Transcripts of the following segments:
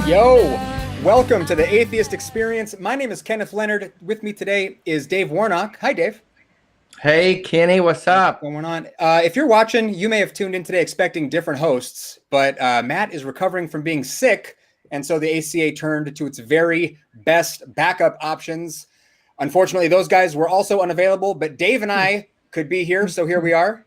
Yo, welcome to the Atheist Experience. My name is Kenneth Leonard. With me today is Dave Warnock. Hi, Dave. Hey, Kenny, what's up? What's going on? If you're watching, you may have tuned in today expecting different hosts, but Matt is recovering from being sick, and so the ACA turned to its very best backup options. Unfortunately, those guys were also unavailable, but Dave and I could be here, so here we are.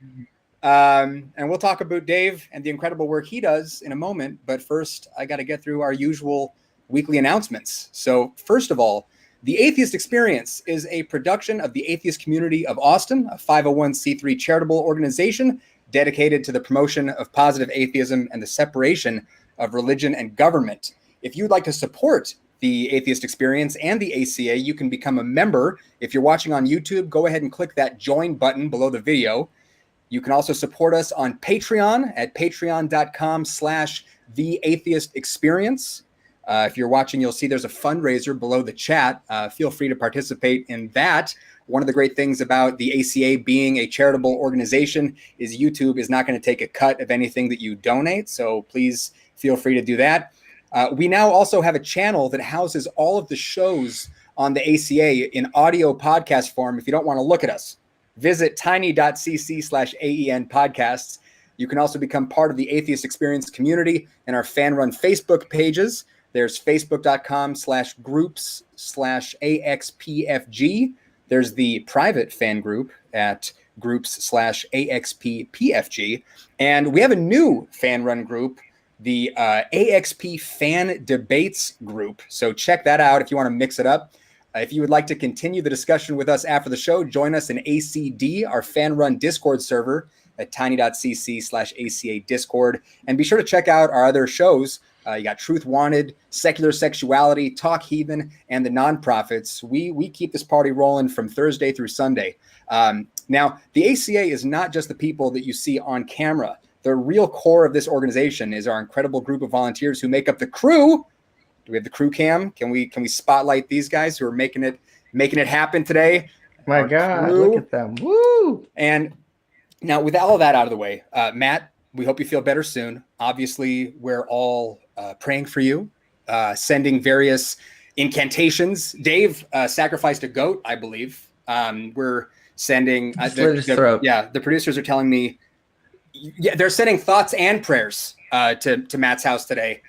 And we'll talk about Dave and the incredible work he does in a moment. But first, I got to get through our usual weekly announcements. So first of all, the Atheist Experience is a production of the Atheist Community of Austin, a 501c3 charitable organization dedicated to the promotion of positive atheism and the separation of religion and government. If you'd like to support the Atheist Experience and the ACA, you can become a member. If you're watching on YouTube, go ahead and click that join button below the video. You can also support us on Patreon at patreon.com/theatheistexperience. If you're watching, you'll see there's a fundraiser below the chat. Feel free to participate in that. One of the great things about the ACA being a charitable organization is YouTube is not going to take a cut of anything that you donate. So please feel free to do that. We now also have a channel that houses all of the shows on the ACA in audio podcast form if you don't want to look at us. Visit tiny.cc/AEN podcasts. You can also become part of the Atheist Experience community and our fan-run Facebook pages. There's facebook.com/groups/AXPFG. There's the private fan group at groups/AXPPFG. And we have a new fan-run group, the AXP Fan Debates group. So check that out if you want to mix it up. If you would like to continue the discussion with us after the show, join us in ACD, our fan-run Discord server at tiny.cc/ACA Discord. And be sure to check out our other shows. You got Truth Wanted, Secular Sexuality, Talk Heathen, and the Nonprofits. We keep this party rolling from Thursday through Sunday. Now, the ACA is not just the people that you see on camera. The real core of this organization is our incredible group of volunteers who make up the crew. Do we have the crew cam? Can we spotlight these guys who are making it happen today? My God, crew. Look at them. Woo! And now with all of that out of the way, Matt, we hope you feel better soon. Obviously, we're all praying for you, sending various incantations. Dave sacrificed a goat, I believe. We're sending the producers are telling me they're sending thoughts and prayers to Matt's house today.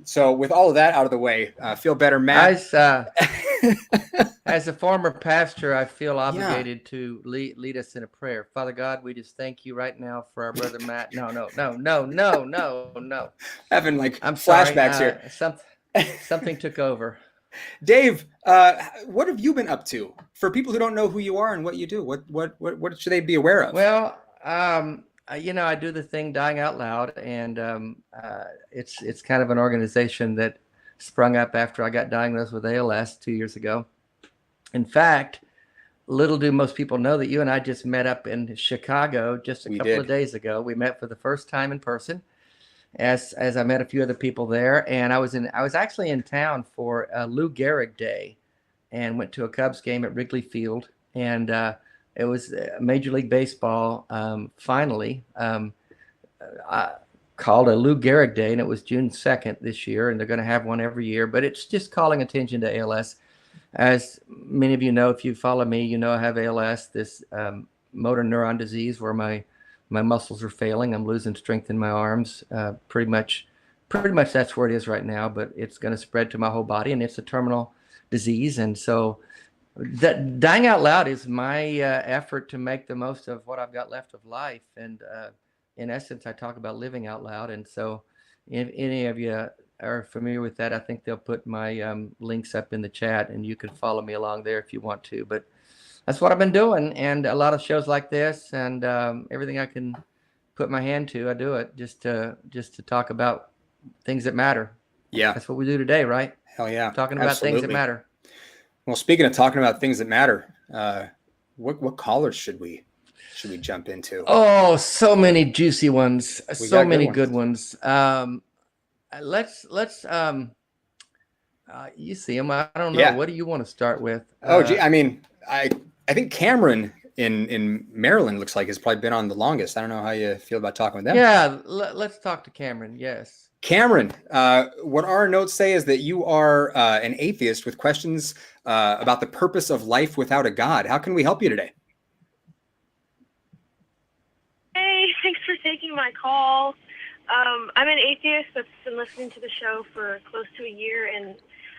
So with all of that out of the way, feel better, Matt. As a former pastor, I feel obligated to lead us in a prayer. Father God, we just thank you right now for our brother Matt. No. Having like I'm flashbacks sorry, here. Something took over. Dave, what have you been up to? For people who don't know who you are and what you do, what should they be aware of? Well, I do the thing Dying Out Loud, and it's kind of an organization that sprung up after I got diagnosed with ALS 2 years ago. In fact, little do most people know that you and I just met up in Chicago just a couple of days ago. We met for the first time in person, as I met a few other people there, and I was actually in town for Lou Gehrig Day, and went to a Cubs game at Wrigley Field, and it was Major League Baseball finally called a Lou Gehrig Day, and it was June 2nd this year, and they're going to have one every year. But it's just calling attention to ALS. As many of you know, if you follow me, you know I have ALS, this motor neuron disease where my muscles are failing. I'm losing strength in my arms. Pretty much that's where it is right now, but it's going to spread to my whole body, and it's a terminal disease. And so that Dying Out Loud is my effort to make the most of what I've got left of life. And in essence, I talk about living out loud. And so if any of you are familiar with that, I think they'll put my links up in the chat, and you can follow me along there if you want to. But that's what I've been doing, and a lot of shows like this, and everything I can put my hand to, I do it just to talk about things that matter. Yeah, that's what we do today, right? Hell yeah, talking about things that matter. Well, speaking of talking about things that matter, what callers should we jump into? Oh, so many juicy ones, so many good ones. Let's you see them. I don't know. Yeah. What do you want to start with? I mean, I think Cameron in Maryland looks like has probably been on the longest. I don't know how you feel about talking with them. Yeah, let's talk to Cameron. Yes. Cameron, what our notes say is that you are an atheist with questions about the purpose of life without a God. How can we help you today? Hey, thanks for taking my call. I'm an atheist that's been listening to the show for close to a year, and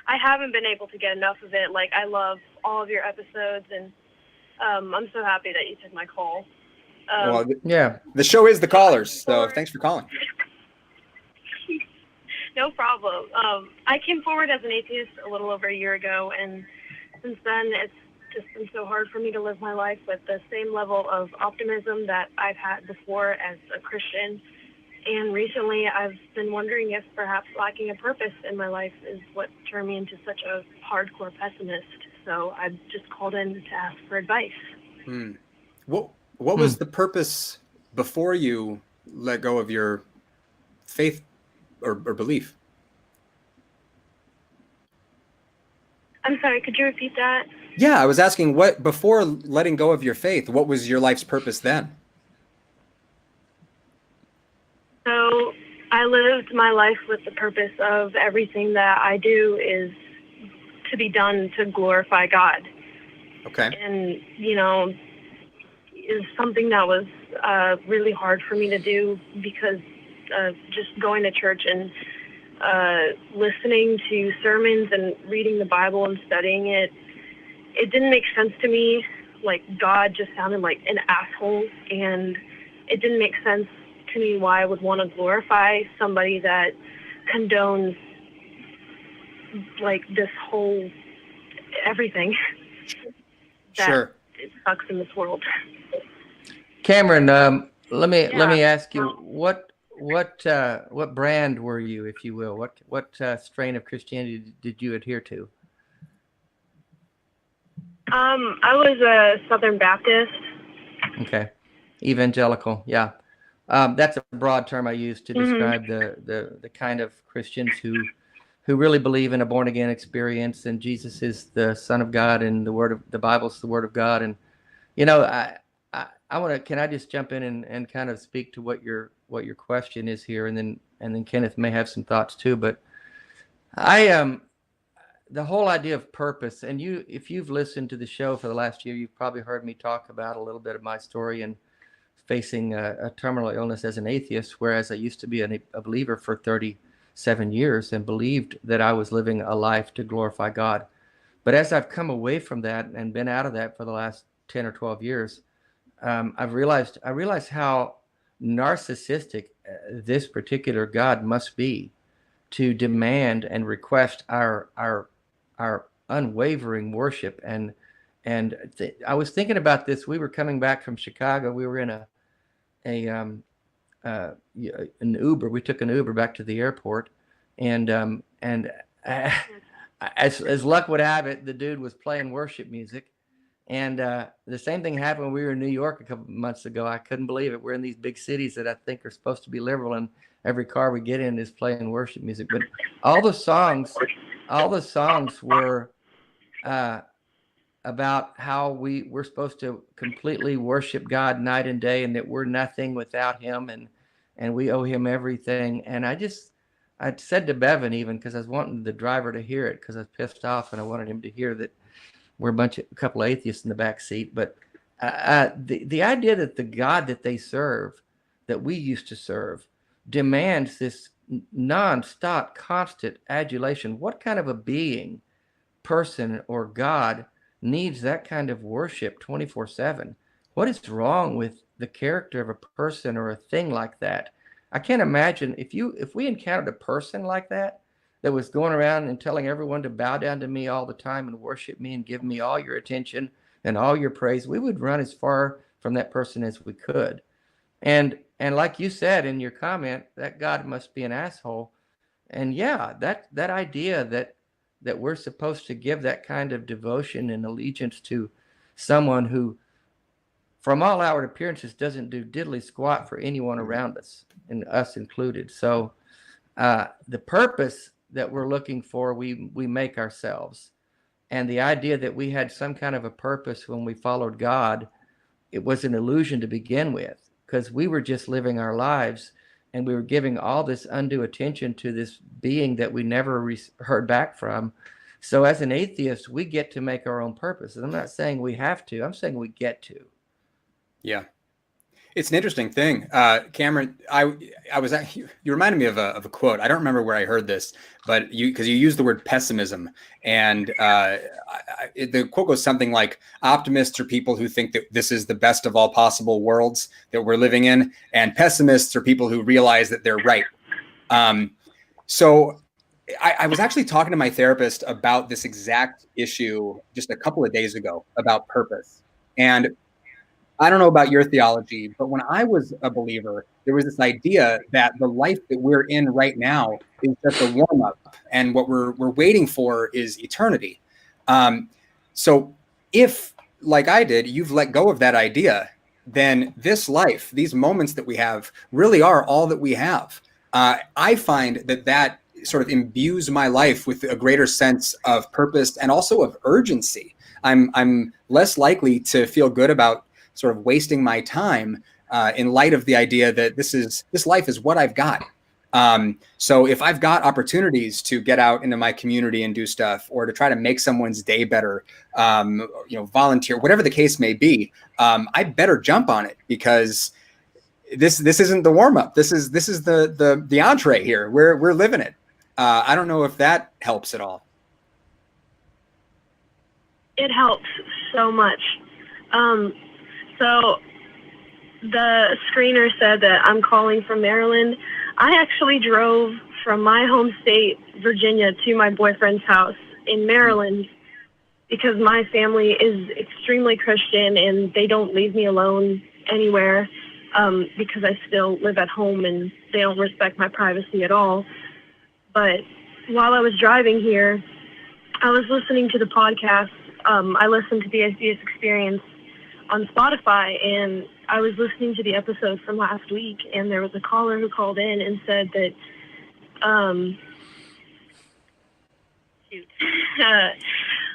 I haven't been able to get enough of it. Like, I love all of your episodes, and I'm so happy that you took my call. Well, Yeah. the show is the callers, so thanks for calling. No problem. I came forward as an atheist a little over a year ago, and since then it's just been so hard for me to live my life with the same level of optimism that I've had before as a Christian. And recently I've been wondering if perhaps lacking a purpose in my life is what turned me into such a hardcore pessimist. So I just called in to ask for advice. What was the purpose before you let go of your faith or belief? I'm sorry, could you repeat that? Yeah, I was asking, what before letting go of your faith, what was your life's purpose then? So I lived my life with the purpose of everything that I do is to be done to glorify God. Okay. And, you know, is something that was really hard for me to do because just going to church and listening to sermons and reading the Bible and studying it, it didn't make sense to me. Like, God just sounded like an asshole, and it didn't make sense to me why I would want to glorify somebody that condones like this whole everything that Sure. it sucks in this world. Cameron, let me ask you, what brand were you, if you will? What strain of Christianity did you adhere to? I was a Southern Baptist. Okay, evangelical. Yeah, that's a broad term I use to describe the kind of Christians who really believe in a born again experience, and Jesus is the Son of God, and the Bible's the Word of God. And you know, I want to. Can I just jump in and kind of speak to what your question is here, and then Kenneth may have some thoughts too. But the whole idea of purpose, and if you've listened to the show for the last year, you've probably heard me talk about a little bit of my story and facing a terminal illness as an atheist, whereas I used to be a believer for 37 years and believed that I was living a life to glorify God. But as I've come away from that and been out of that for the last 10 or 12 years, I realized how narcissistic this particular God must be to demand and request our unwavering worship. And I was thinking about this. We were coming back from Chicago. We were in an Uber. We took an Uber back to the airport, and as luck would have it, the dude was playing worship music. And the same thing happened when we were in New York a couple months ago. I couldn't believe it. We're in these big cities that I think are supposed to be liberal, and every car we get in is playing worship music. But all the songs were about how we're supposed to completely worship God night and day, and that we're nothing without Him, and we owe Him everything. And I said to Bevan, even because I was wanting the driver to hear it, because I was pissed off and I wanted him to hear that we're a couple of atheists in the back seat. But the idea that the God that they serve, that we used to serve, demands this non-stop, constant adulation. What kind of a being, person, or God needs that kind of worship 24/7? What is wrong with the character of a person or a thing like that? I can't imagine if we encountered a person like that was going around and telling everyone to bow down to me all the time and worship me and give me all your attention and all your praise, we would run as far from that person as we could. And like you said in your comment, that God must be an asshole. And yeah, that idea that we're supposed to give that kind of devotion and allegiance to someone who, from all outward appearances, doesn't do diddly squat for anyone around us, and us included. So the purpose that we're looking for, we make ourselves. And the idea that we had some kind of a purpose when we followed God it was an illusion to begin with, because we were just living our lives and we were giving all this undue attention to this being that we never heard back from. So as an atheist, we get to make our own purpose. And I'm not saying we have to, I'm saying we get to. Yeah. It's an interesting thing. Cameron, I was at, you reminded me of a quote. I don't remember where I heard this, but because you used the word pessimism, and the quote goes something like, optimists are people who think that this is the best of all possible worlds that we're living in, and pessimists are people who realize that they're right. So I was actually talking to my therapist about this exact issue just a couple of days ago about purpose. And I don't know about your theology, but when I was a believer, there was this idea that the life that we're in right now is just a warm up, and what we're waiting for is eternity. So if, like I did, you've let go of that idea, then this life, these moments that we have, really are all that we have. I find that sort of imbues my life with a greater sense of purpose and also of urgency. I'm less likely to feel good about sort of wasting my time in light of the idea that this life is what I've got. So if I've got opportunities to get out into my community and do stuff, or to try to make someone's day better, volunteer, whatever the case may be, I better jump on it, because this isn't the warm up. This is the entree here. We're living it. I don't know if that helps at all. It helps so much. So the screener said that I'm calling from Maryland. I actually drove from my home state, Virginia, to my boyfriend's house in Maryland, because my family is extremely Christian and they don't leave me alone anywhere, because I still live at home and they don't respect my privacy at all. But while I was driving here, I was listening to the podcast. I listened to the Atheist Experience on Spotify, and I was listening to the episode from last week, and there was a caller who called in and said that,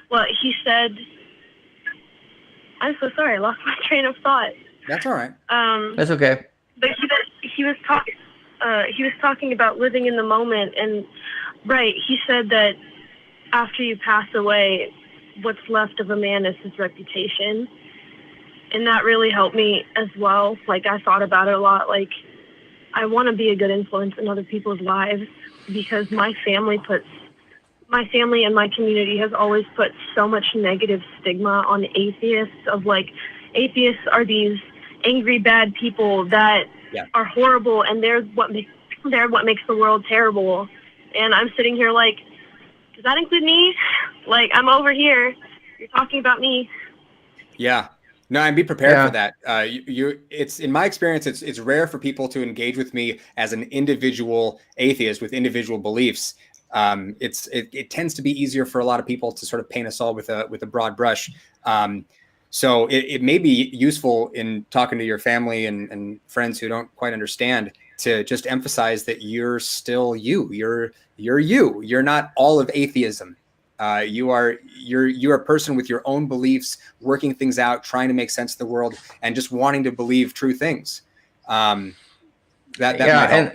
well, he said, I'm so sorry, I lost my train of thought. That's all right. That's okay. But he was talking about living in the moment, and right, he said that after you pass away, what's left of a man is his reputation. And that really helped me as well. Like, I thought about it a lot. Like, I want to be a good influence in other people's lives, because my family and my community has always put so much negative stigma on atheists, of like, atheists are these angry, bad people that are horrible, and they're what makes the world terrible. And I'm sitting here like, does that include me? Like, I'm over here. You're talking about me. Yeah. No, and be prepared for that. It's in my experience, it's rare for people to engage with me as an individual atheist with individual beliefs. It tends to be easier for a lot of people to sort of paint us all with a broad brush. So it may be useful in talking to your family and friends who don't quite understand, to just emphasize that you're still you. You're you. You're not all of atheism. You're a person with your own beliefs, working things out, trying to make sense of the world, and just wanting to believe true things. That might help.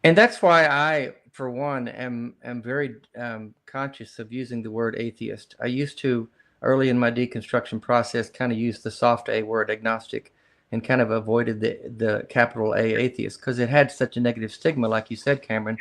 And that's why I, for one, am very conscious of using the word atheist. I used to, early in my deconstruction process, kind of use the soft A word, agnostic, and kind of avoided the capital A, atheist, because it had such a negative stigma, like you said, Cameron.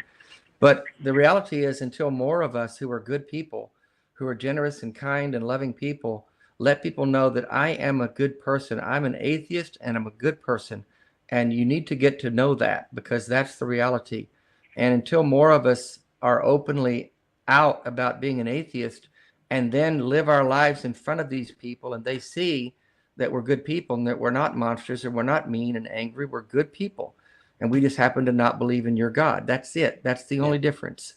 But the reality is, until more of us who are good people, who are generous and kind and loving people, let people know that I am a good person. I'm an atheist and I'm a good person. And you need to get to know that, because that's the reality. And until more of us are openly out about being an atheist, and then live our lives in front of these people, and they see that we're good people and that we're not monsters and we're not mean and angry, we're good people. And we just happen to not believe in your God. That's it. That's the only difference.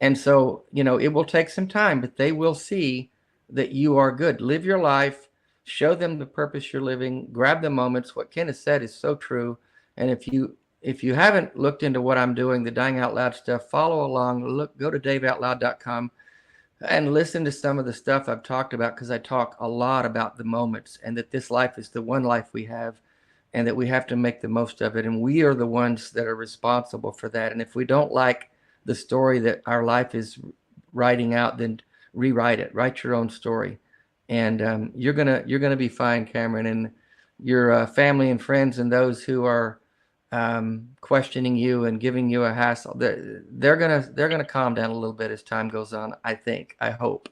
And so, it will take some time, but they will see that you are good. Live your life, show them the purpose you're living, grab the moments. What Kenneth said is so true. And if you haven't looked into what I'm doing, the Dying Out Loud stuff, follow along, go to daveoutloud.com, and listen to some of the stuff I've talked about, because I talk a lot about the moments and that this life is the one life we have and that we have to make the most of it. And we are the ones that are responsible for that. And if we don't like the story that our life is writing out, then rewrite it, write your own story. And you're gonna be fine, Cameron, and your family and friends and those who are questioning you and giving you a hassle, they're gonna calm down a little bit as time goes on. I hope.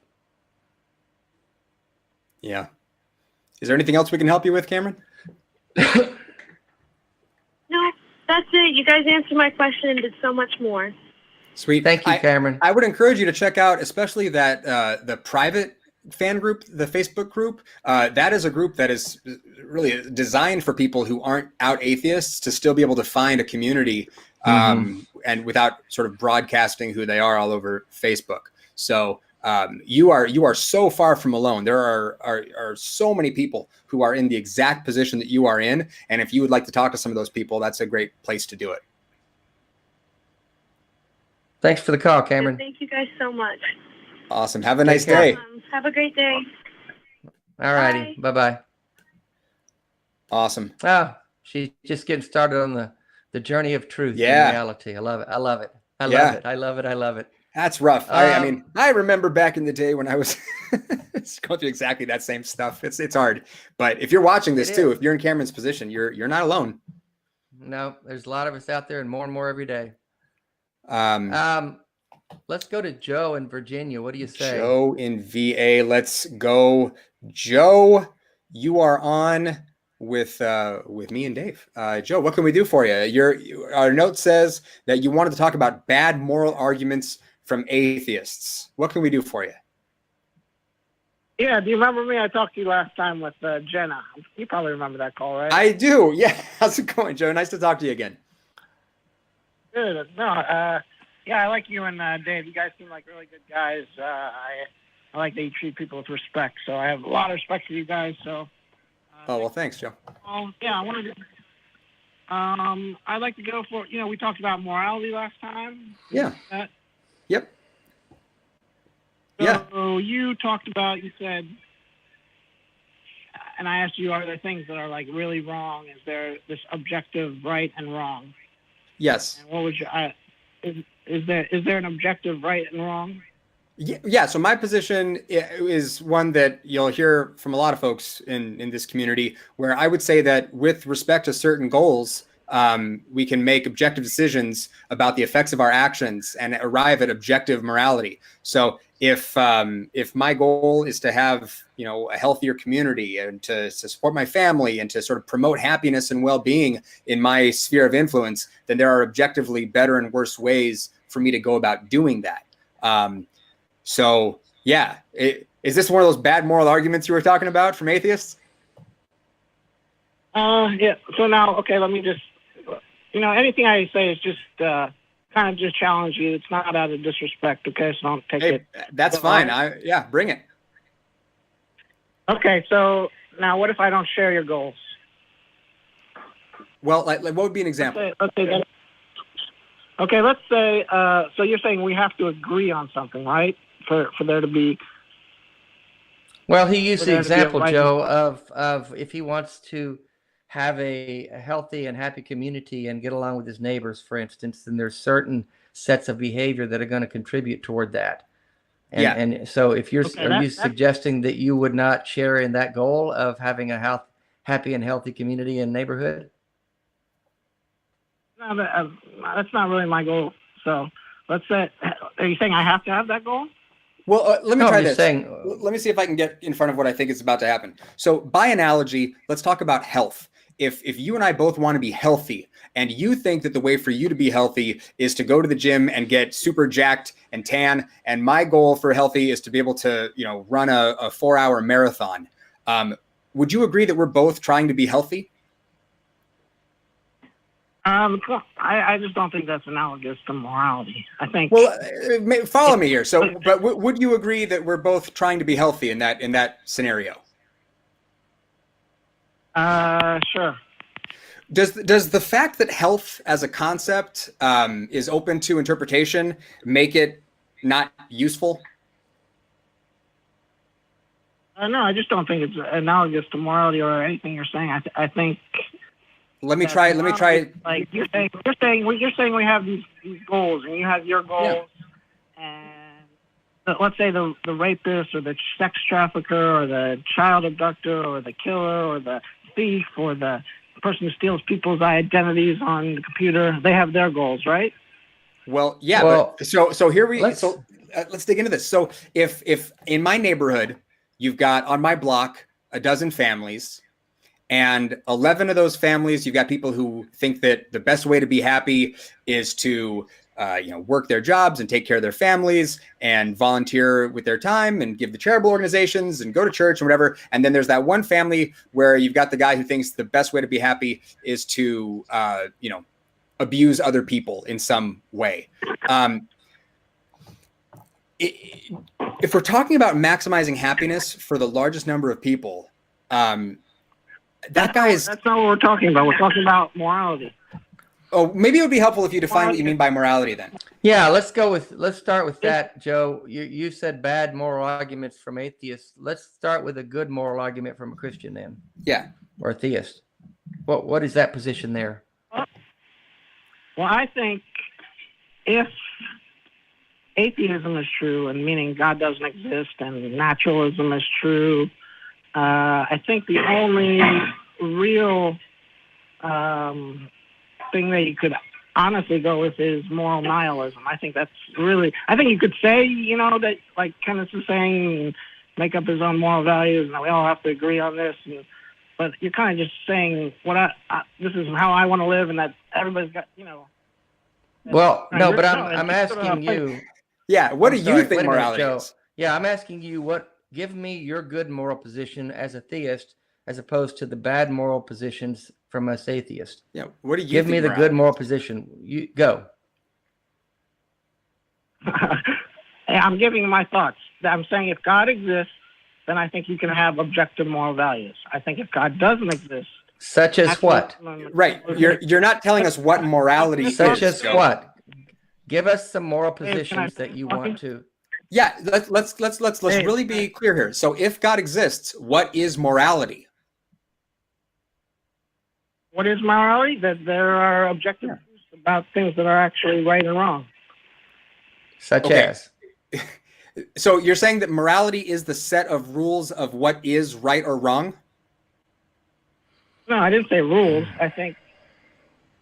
Yeah. Is there anything else we can help you with, Cameron? No, that's it. You guys answered my question and did so much more. Sweet. Thank you, Cameron. I would encourage you to check out, especially that the private fan group, the Facebook group. That is a group that is really designed for people who aren't out atheists to still be able to find a community and without sort of broadcasting who they are all over Facebook. So you are so far from alone. There are so many people who are in the exact position that you are in. And if you would like to talk to some of those people, that's a great place to do it. Thanks for the call, Cameron. Thank you guys so much. Awesome. Have a nice day. Have a great day. All righty. Bye-bye. Awesome. Ah, she's just getting started on the journey of truth and reality. I love it. I love it. I love it. I love it. I love it. That's rough. I mean, I remember back in the day when I was going through exactly that same stuff. It's hard. But if you're watching this too, if you're in Cameron's position, you're not alone. No, there's a lot of us out there and more every day. Let's go to Joe in Virginia. What do you say? Joe in VA. Let's go. Joe, you are on with me and Dave. Joe, what can we do for you? Our note says that you wanted to talk about bad moral arguments from atheists. What can we do for you? Yeah, do you remember me? I talked to you last time with Jenna. You probably remember that call, right? I do. Yeah. How's it going, Joe? Nice to talk to you again. Good. No, yeah, I like you and Dave. You guys seem like really good guys. I like that you treat people with respect. So I have a lot of respect for you guys. So. Oh well, thanks, Joe. Yeah, I wanted to. I'd like to go for. We talked about morality last time. Yeah. Yep. So you talked about. You said, and I asked you, are there things that are like really wrong? Is there this objective right and wrong? Yes. And what would you? Is there an objective right and wrong? Yeah. So my position is one that you'll hear from a lot of folks in this community, where I would say that with respect to certain goals, we can make objective decisions about the effects of our actions and arrive at objective morality. So if my goal is to have a healthier community and to support my family and to sort of promote happiness and well-being in my sphere of influence, then there are objectively better and worse ways for me to go about doing that. So yeah, is this one of those bad moral arguments you were talking about from atheists? Yeah. So now, okay, let me just, anything I say is just kind of just challenge you. It's not out of disrespect, okay? So don't take it. That's fine. Bring it. Okay. So now, what if I don't share your goals? Well, like what would be an example? Okay, let's say, so you're saying we have to agree on something, right? For there to be. Well, he used the example, Joe, of if he wants to have a healthy and happy community and get along with his neighbors, for instance, then there's certain sets of behavior that are going to contribute toward that. And so if you're, are you suggesting that you would not share in that goal of having a happy and healthy community and neighborhood? No, that's not really my goal. So let's say, are you saying I have to have that goal? Well, let me try this. Saying, let me see if I can get in front of what I think is about to happen. So by analogy, let's talk about health. If you and I both want to be healthy and you think that the way for you to be healthy is to go to the gym and get super jacked and tan, and my goal for healthy is to be able to, run a 4-hour marathon. Would you agree that we're both trying to be healthy? I just don't think that's analogous to morality. I think. Well, follow me here. So, but would you agree that we're both trying to be healthy in that scenario? Sure. Does the fact that health as a concept is open to interpretation make it not useful? No, I just don't think it's analogous to morality or anything you're saying. I think. Let me try. Like you're saying we have these goals, and you have your goals, and let's say the rapist or the sex trafficker or the child abductor or the killer or the thief or the person who steals people's identities on the computer, they have their goals, right? Well, yeah. Well, but so here we let's dig into this. So if in my neighborhood you've got on my block a dozen families, and 11 of those families, you've got people who think that the best way to be happy is to work their jobs and take care of their families and volunteer with their time and give to charitable organizations and go to church and whatever. And then there's that one family where you've got the guy who thinks the best way to be happy is to, abuse other people in some way. If we're talking about maximizing happiness for the largest number of people, that's not what we're talking about. We're talking about morality. Oh, maybe it would be helpful if you define what you mean by morality then. Yeah, let's start with that, Joe. You said bad moral arguments from atheists. Let's start with a good moral argument from a Christian then. Yeah. Or a theist. What is that position there? Well, I think if atheism is true, and meaning God doesn't exist, and naturalism is true, I think the only real thing that you could honestly go with is moral nihilism. I think you could say, that like Kenneth is saying, make up his own moral values, and we all have to agree on this. But you're kind of just saying this is how I want to live, and that everybody's got, Well, no, but I'm asking you. Yeah, what do you think morality is? Yeah, I'm asking you give me your good moral position as a theist, as opposed to the bad moral positions from us atheists. Yeah, what do you give think me the good moral position? You go. I'm giving my thoughts. I'm saying if God exists, then I think you can have objective moral values. I think if God doesn't exist, such as what? Right. You're not telling us what morality is. Such as what? Give us some moral positions that you want to. Yeah, let's really be clear here. So if God exists, what is morality? What is morality? That there are objective truths about things that are actually right and wrong. Such as? So you're saying that morality is the set of rules of what is right or wrong? No, I didn't say rules. I think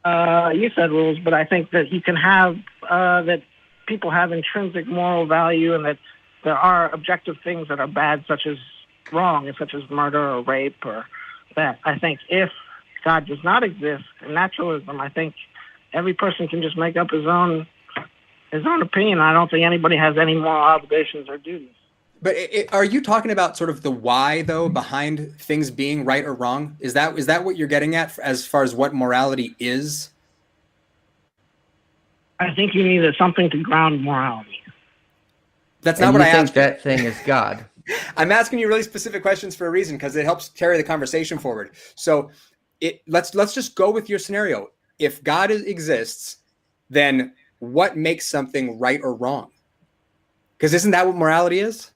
you said rules, but I think that you can have that people have intrinsic moral value, and that there are objective things that are bad, such as wrong, such as murder or rape or that. I think if God does not exist in naturalism, I think every person can just make up his own opinion. I don't think anybody has any moral obligations or duties. But are you talking about sort of the why, though, behind things being right or wrong? Is that what you're getting at as far as what morality is? I think you need something to ground morality. That's not what I asked. That thing is God. I'm asking you really specific questions for a reason, because it helps carry the conversation forward. So let's just go with your scenario. If God exists, then what makes something right or wrong? Because isn't that what morality is?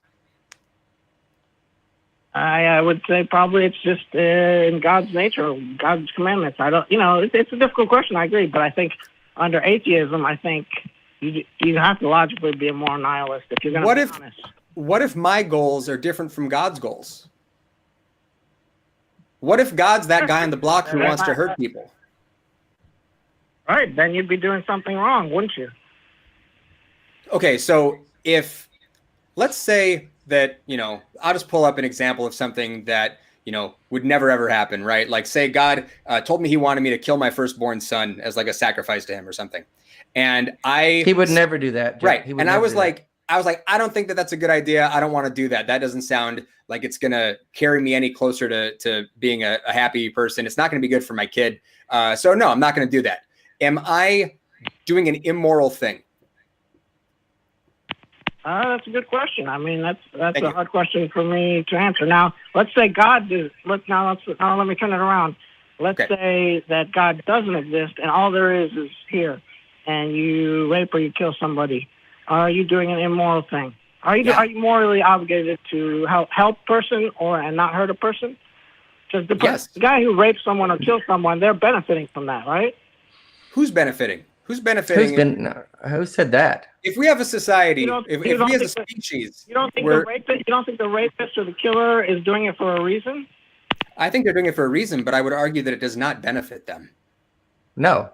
I would say probably it's just in God's nature, God's commandments. It's a difficult question. I agree, but I think under atheism, I think you have to logically be a more nihilist if you're going to be honest. What if my goals are different from God's goals? What if God's that guy on the block who wants to hurt people? Right, then you'd be doing something wrong, wouldn't you? Okay, so let's say that, I'll just pull up an example of something that, would never ever happen, right? Like say God told me he wanted me to kill my firstborn son as like a sacrifice to him or something. And he would never do that. Right. And I was like, I don't think that that's a good idea. I don't want to do that. That doesn't sound like it's going to carry me any closer to being a happy person. It's not going to be good for my kid. So no, I'm not going to do that. Am I doing an immoral thing? That's a good question. I mean, that's a hard question for me to answer. Now, let's say God is. Let me turn it around. Let's say that God doesn't exist, and all there is here, and you rape or you kill somebody. Are you doing an immoral thing? Are you Yeah. are you morally obligated to help person and not hurt a person? Because Yes. the guy who rapes someone or kills someone, they're benefiting from that, right? Who's benefiting? Who's benefiting? Who said that? If we have a society, if we as a think species, you don't think we're, you don't think the rapist or the killer is doing it for a reason? I think they're doing it for a reason, but I would argue that it does not benefit them. No.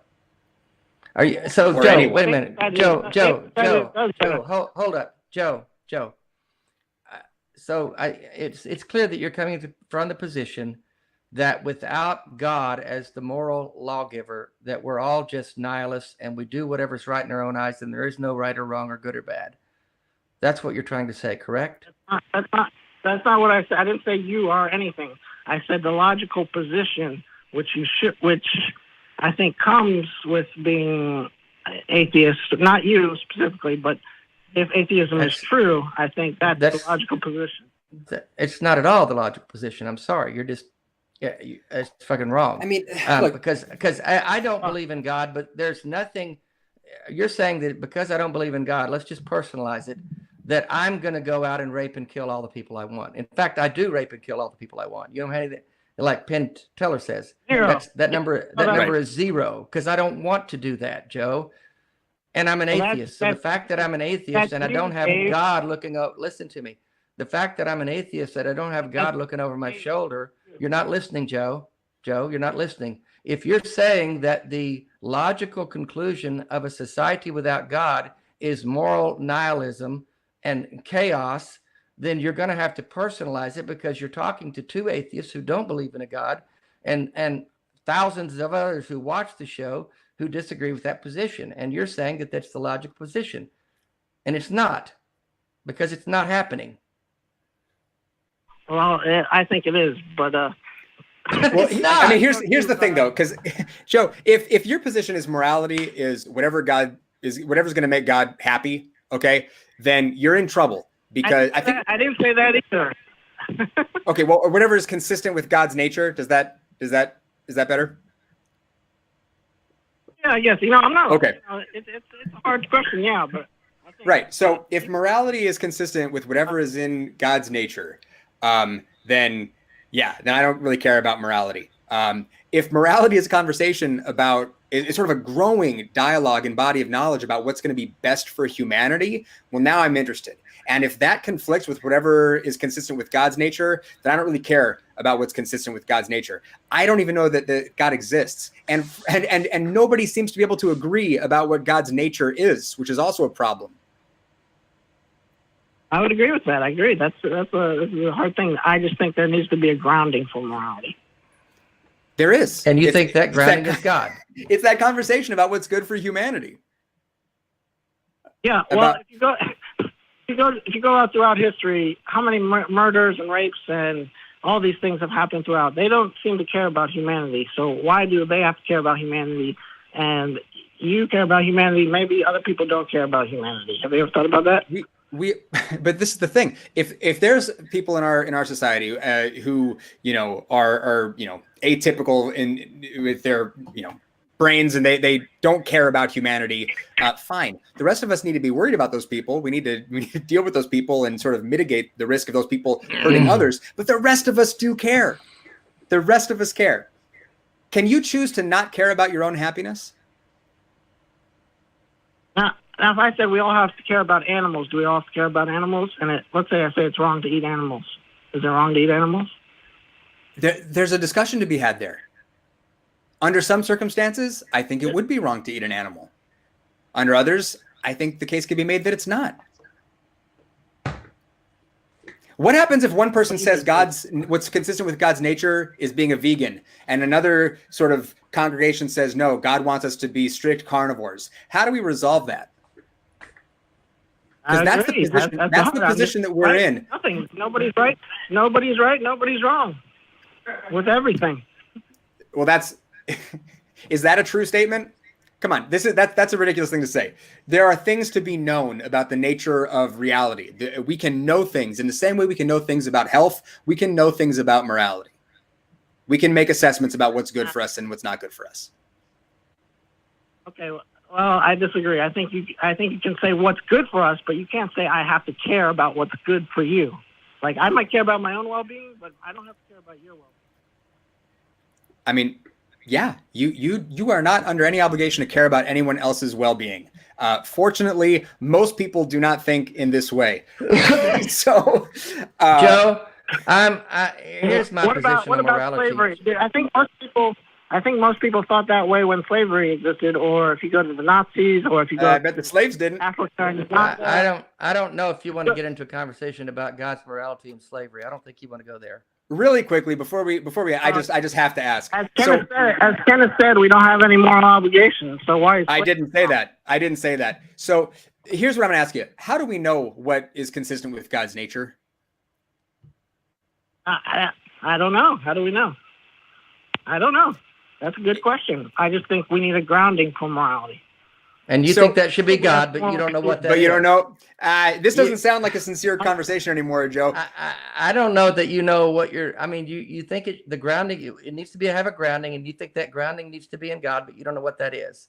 Are you so Or Joe? anyone. Wait a minute, Joe. Hold up, Joe. So it's clear that you're coming from the position that without God as the moral lawgiver, that we're all just nihilists and we do whatever's right in our own eyes, and there is no right or wrong or good or bad. That's what you're trying to say, correct? That's not what I said. I didn't say you are anything. I said the logical position, which I think comes with being atheist. Not you specifically, but if atheism is true, I think that's the logical position. It's not at all the logical position. I'm sorry. You're just it's fucking wrong. I mean, look, because I don't believe in God, but there's nothing. You're saying that because I don't believe in God, let's just personalize it, that I'm going to go out and rape and kill all the people I want. In fact, I do rape and kill all the people I want. You know how many, like Penn Teller says, that number is 0, because I don't want to do that, Joe. And I'm an atheist. So the fact that I'm an atheist and I don't have God looking up, listen to me. The fact that I'm an atheist, that I don't have God looking over my shoulder, you're not listening, Joe. Joe, you're not listening. If you're saying that the logical conclusion of a society without God is moral nihilism and chaos, then you're going to have to personalize it, because you're talking to 2 atheists who don't believe in a God and thousands of others who watch the show who disagree with that position. And you're saying that that's the logical position. And it's not, because it's not happening. Well, I think it is, but well, I mean, here's the thing though, because Joe, if your position is morality is whatever's going to make God happy, okay, then you're in trouble, because I think I didn't say that either. Okay, well, or whatever is consistent with God's nature. Is that better? Yeah, I guess. I'm not. Okay. It's a hard question, yeah, but. Right. So if morality is consistent with whatever is in God's nature, then I don't really care about morality. If morality is a conversation about, it's sort of a growing dialogue and body of knowledge about what's going to be best for humanity, well, now I'm interested. And if that conflicts with whatever is consistent with God's nature, then I don't really care about what's consistent with God's nature. I don't even know that God exists. And nobody seems to be able to agree about what God's nature is, which is also a problem. I would agree with that. I agree. That's a hard thing. I just think there needs to be a grounding for morality. There is. And you think that grounding is God? It's that conversation about what's good for humanity. Yeah. Well, if you go out throughout history, how many murders and rapes and all these things have happened throughout? They don't seem to care about humanity. So why do they have to care about humanity? And you care about humanity. Maybe other people don't care about humanity. Have you ever thought about that? But this is the thing. If there's people in our society who are atypical with their brains, and they don't care about humanity, fine. The rest of us need to be worried about those people. We need to deal with those people and sort of mitigate the risk of those people hurting others. But the rest of us do care. The rest of us care. Can you choose to not care about your own happiness? Now, if I said we all have to care about animals, do we all have to care about animals? And let's say I say it's wrong to eat animals. Is it wrong to eat animals? There's a discussion to be had there. Under some circumstances, I think it would be wrong to eat an animal. Under others, I think the case could be made that it's not. What happens if one person says what's consistent with God's nature is being a vegan, and another sort of congregation says, no, God wants us to be strict carnivores? How do we resolve that? Because that's the position that we're in. Nothing. Nobody's right. Nobody's right. Nobody's wrong with everything. Well, is that a true statement? Come on, that's a ridiculous thing to say. There are things to be known about the nature of reality. We can know things in the same way we can know things about health. We can know things about morality. We can make assessments about what's good for us and what's not good for us. Okay, Well, I disagree. I think you can say what's good for us, but you can't say I have to care about what's good for you. Like, I might care about my own well-being, but I don't have to care about your well-being. I mean, yeah, you are not under any obligation to care about anyone else's well-being. Fortunately, most people do not think in this way. So, Joe, here's my What position about on morality. slavery? I think most people thought that way when slavery existed, or if you go to the Nazis, or if you go I bet the slaves didn't. to Africa and I don't know if you want to get into a conversation about God's morality and slavery. I don't think you want to go there. Really quickly before we I just have to ask. As Kenneth said, we don't have any moral obligations. So why? I didn't say that. I didn't say that. So here's what I'm going to ask you. How do we know what is consistent with God's nature? I don't know. How do we know? I don't know. That's a good question. I just think we need a grounding for morality. And you think that should be God, but you don't know what that is. But you don't know. This doesn't sound like a sincere conversation anymore, Joe. I don't know that you know what you're. I mean, you think the grounding. It needs to have a grounding, and you think that grounding needs to be in God, but you don't know what that is.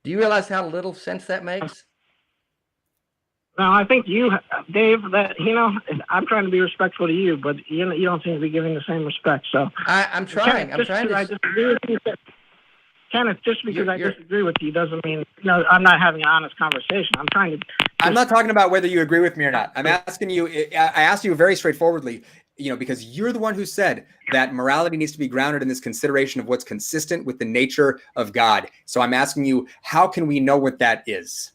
Do you realize how little sense that makes? No, I think you, Dave. That I'm trying to be respectful to you, but you don't seem to be giving the same respect. So I'm trying. Kenneth, I'm trying to. I disagree with you. Kenneth, just because I disagree with you doesn't mean I'm not having an honest conversation. I'm trying to. I'm not talking about whether you agree with me or not. I'm asking you. I asked you very straightforwardly. Because you're the one who said that morality needs to be grounded in this consideration of what's consistent with the nature of God. So I'm asking you, how can we know what that is?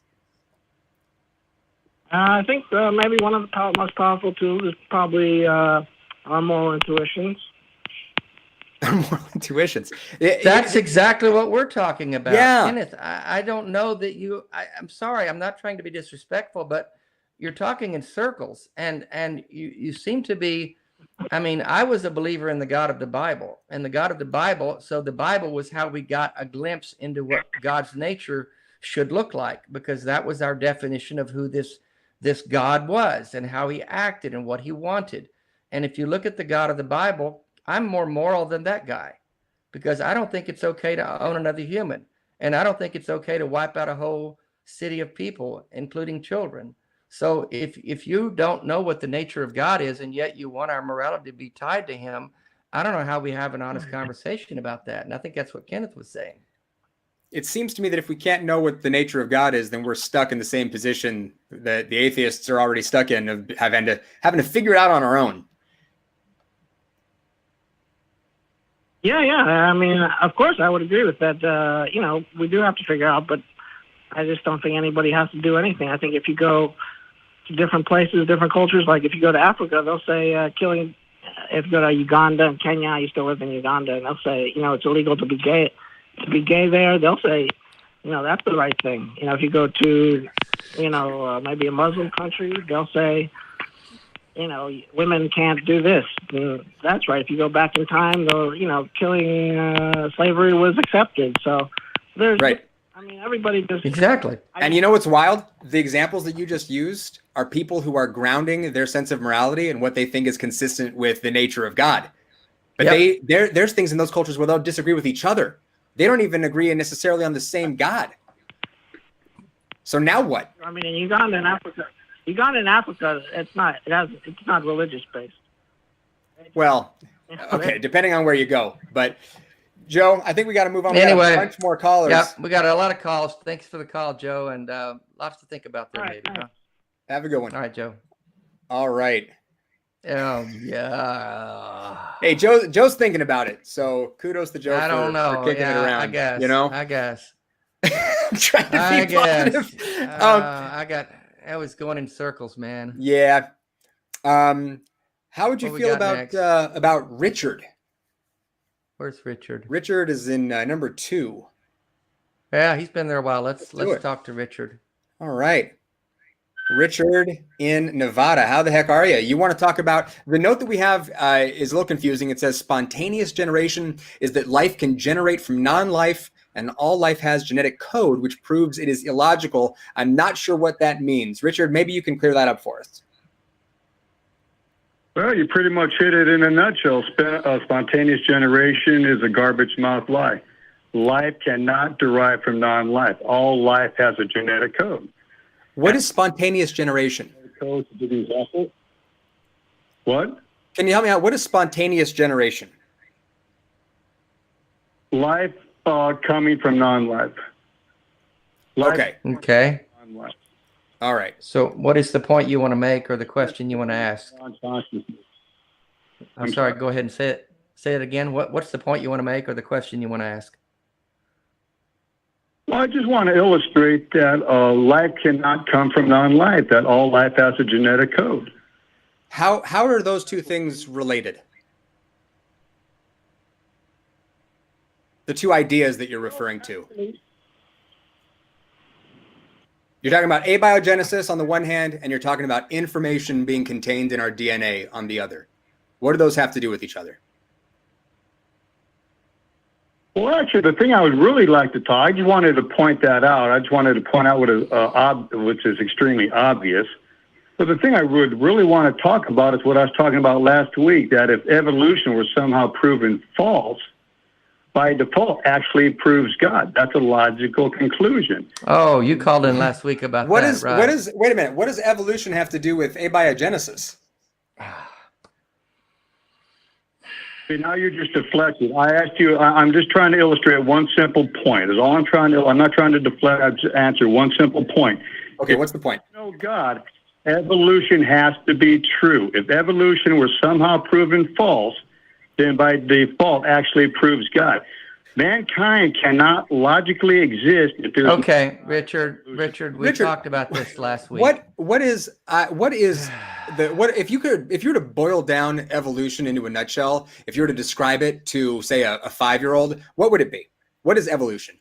I think maybe one of the most powerful tools is probably our moral intuitions. Moral intuitions. That's exactly what we're talking about. Yeah. Kenneth, I don't know that you. I'm sorry. I'm not trying to be disrespectful, but you're talking in circles, and you seem to be. I mean, I was a believer in the God of the Bible, and the God of the Bible. So the Bible was how we got a glimpse into what God's nature should look like, because that was our definition of who this God was and how he acted and what he wanted. And if you look at the God of the Bible, I'm more moral than that guy, because I don't think it's okay to own another human. And I don't think it's okay to wipe out a whole city of people, including children. So if you don't know what the nature of God is, and yet you want our morality to be tied to him, I don't know how we have an honest conversation about that. And I think that's what Kenneth was saying. It seems to me that if we can't know what the nature of God is, then we're stuck in the same position that the atheists are already stuck in, of having to figure it out on our own. Yeah. I mean, of course, I would agree with that. We do have to figure out, but I just don't think anybody has to do anything. I think if you go to different places, different cultures, like if you go to Africa, they'll say killing. If you go to Uganda and Kenya, I used to live in Uganda, and they'll say, it's illegal to be gay. To be gay there, they'll say, that's the right thing. If you go to, maybe a Muslim country, they'll say, women can't do this. That's right. If you go back in time, though, killing slavery was accepted. So there's right. I mean, everybody does. Exactly. And you know what's wild? The examples that you just used are people who are grounding their sense of morality and what they think is consistent with the nature of God. But there's things in those cultures where they'll disagree with each other. They don't even agree necessarily on the same God. So now what? I mean, in Uganda and Africa, it's not religious based. Well, okay, depending on where you go. But Joe, I think we got to move on. Anyway, we got a bunch more callers. Yeah, we got a lot of calls. Thanks for the call, Joe, and lots to think about there, maybe. Huh? Have a good one. All right, Joe. All right. Yeah. Hey, Joe's thinking about it. So kudos to Joe for kicking it around. I guess. I guess. Trying to be positive. I was going in circles, man. Yeah. How would you feel about Richard? Where's Richard? Richard is in number 2. Yeah, he's been there a while. Let's talk to Richard. All right. Richard in Nevada. How the heck are you? You want to talk about the note that we have is a little confusing. It says spontaneous generation is that life can generate from non-life, and all life has genetic code, which proves it is illogical. I'm not sure what that means. Richard, maybe you can clear that up for us. Well, you pretty much hit it in a nutshell. Spontaneous generation is a garbage mouth lie. life cannot derive from non-life. All life has a genetic code. What is spontaneous generation? Code to produce apples. What? Can you help me out? What is spontaneous generation? Life coming from non-life. Okay. Okay. Non-life. All right. So what is the point you want to make or the question you want to ask? I'm sorry, go ahead and say it. Say it again. What's the point you want to make or the question you want to ask? Well, I just want to illustrate that life cannot come from non-life, that all life has a genetic code. How are those two things related? The two ideas that you're referring to. You're talking about abiogenesis on the one hand, and you're talking about information being contained in our DNA on the other. What do those have to do with each other? Well, actually, the thing I would really like to talk, I just wanted to point that out. I just wanted to point out which is extremely obvious. But the thing I would really want to talk about is what I was talking about last week, that if evolution were somehow proven false, by default actually proves God. That's a logical conclusion. Oh, you called in last week about What that, is right? what is wait a minute, what does evolution have to do with abiogenesis? See, now you're just deflecting. I asked you, I'm just trying to illustrate one simple point. Is all I'm trying to, I'm not trying to deflect, I just answer one simple point. Okay, what's the point? No God, evolution has to be true. If evolution were somehow proven false, then by default actually proves God. Mankind cannot logically exist if there's Okay, Richard, we talked about this last week. What is if you were to boil down evolution into a nutshell, if you were to describe it to say a 5-year-old, what would it be? What is evolution?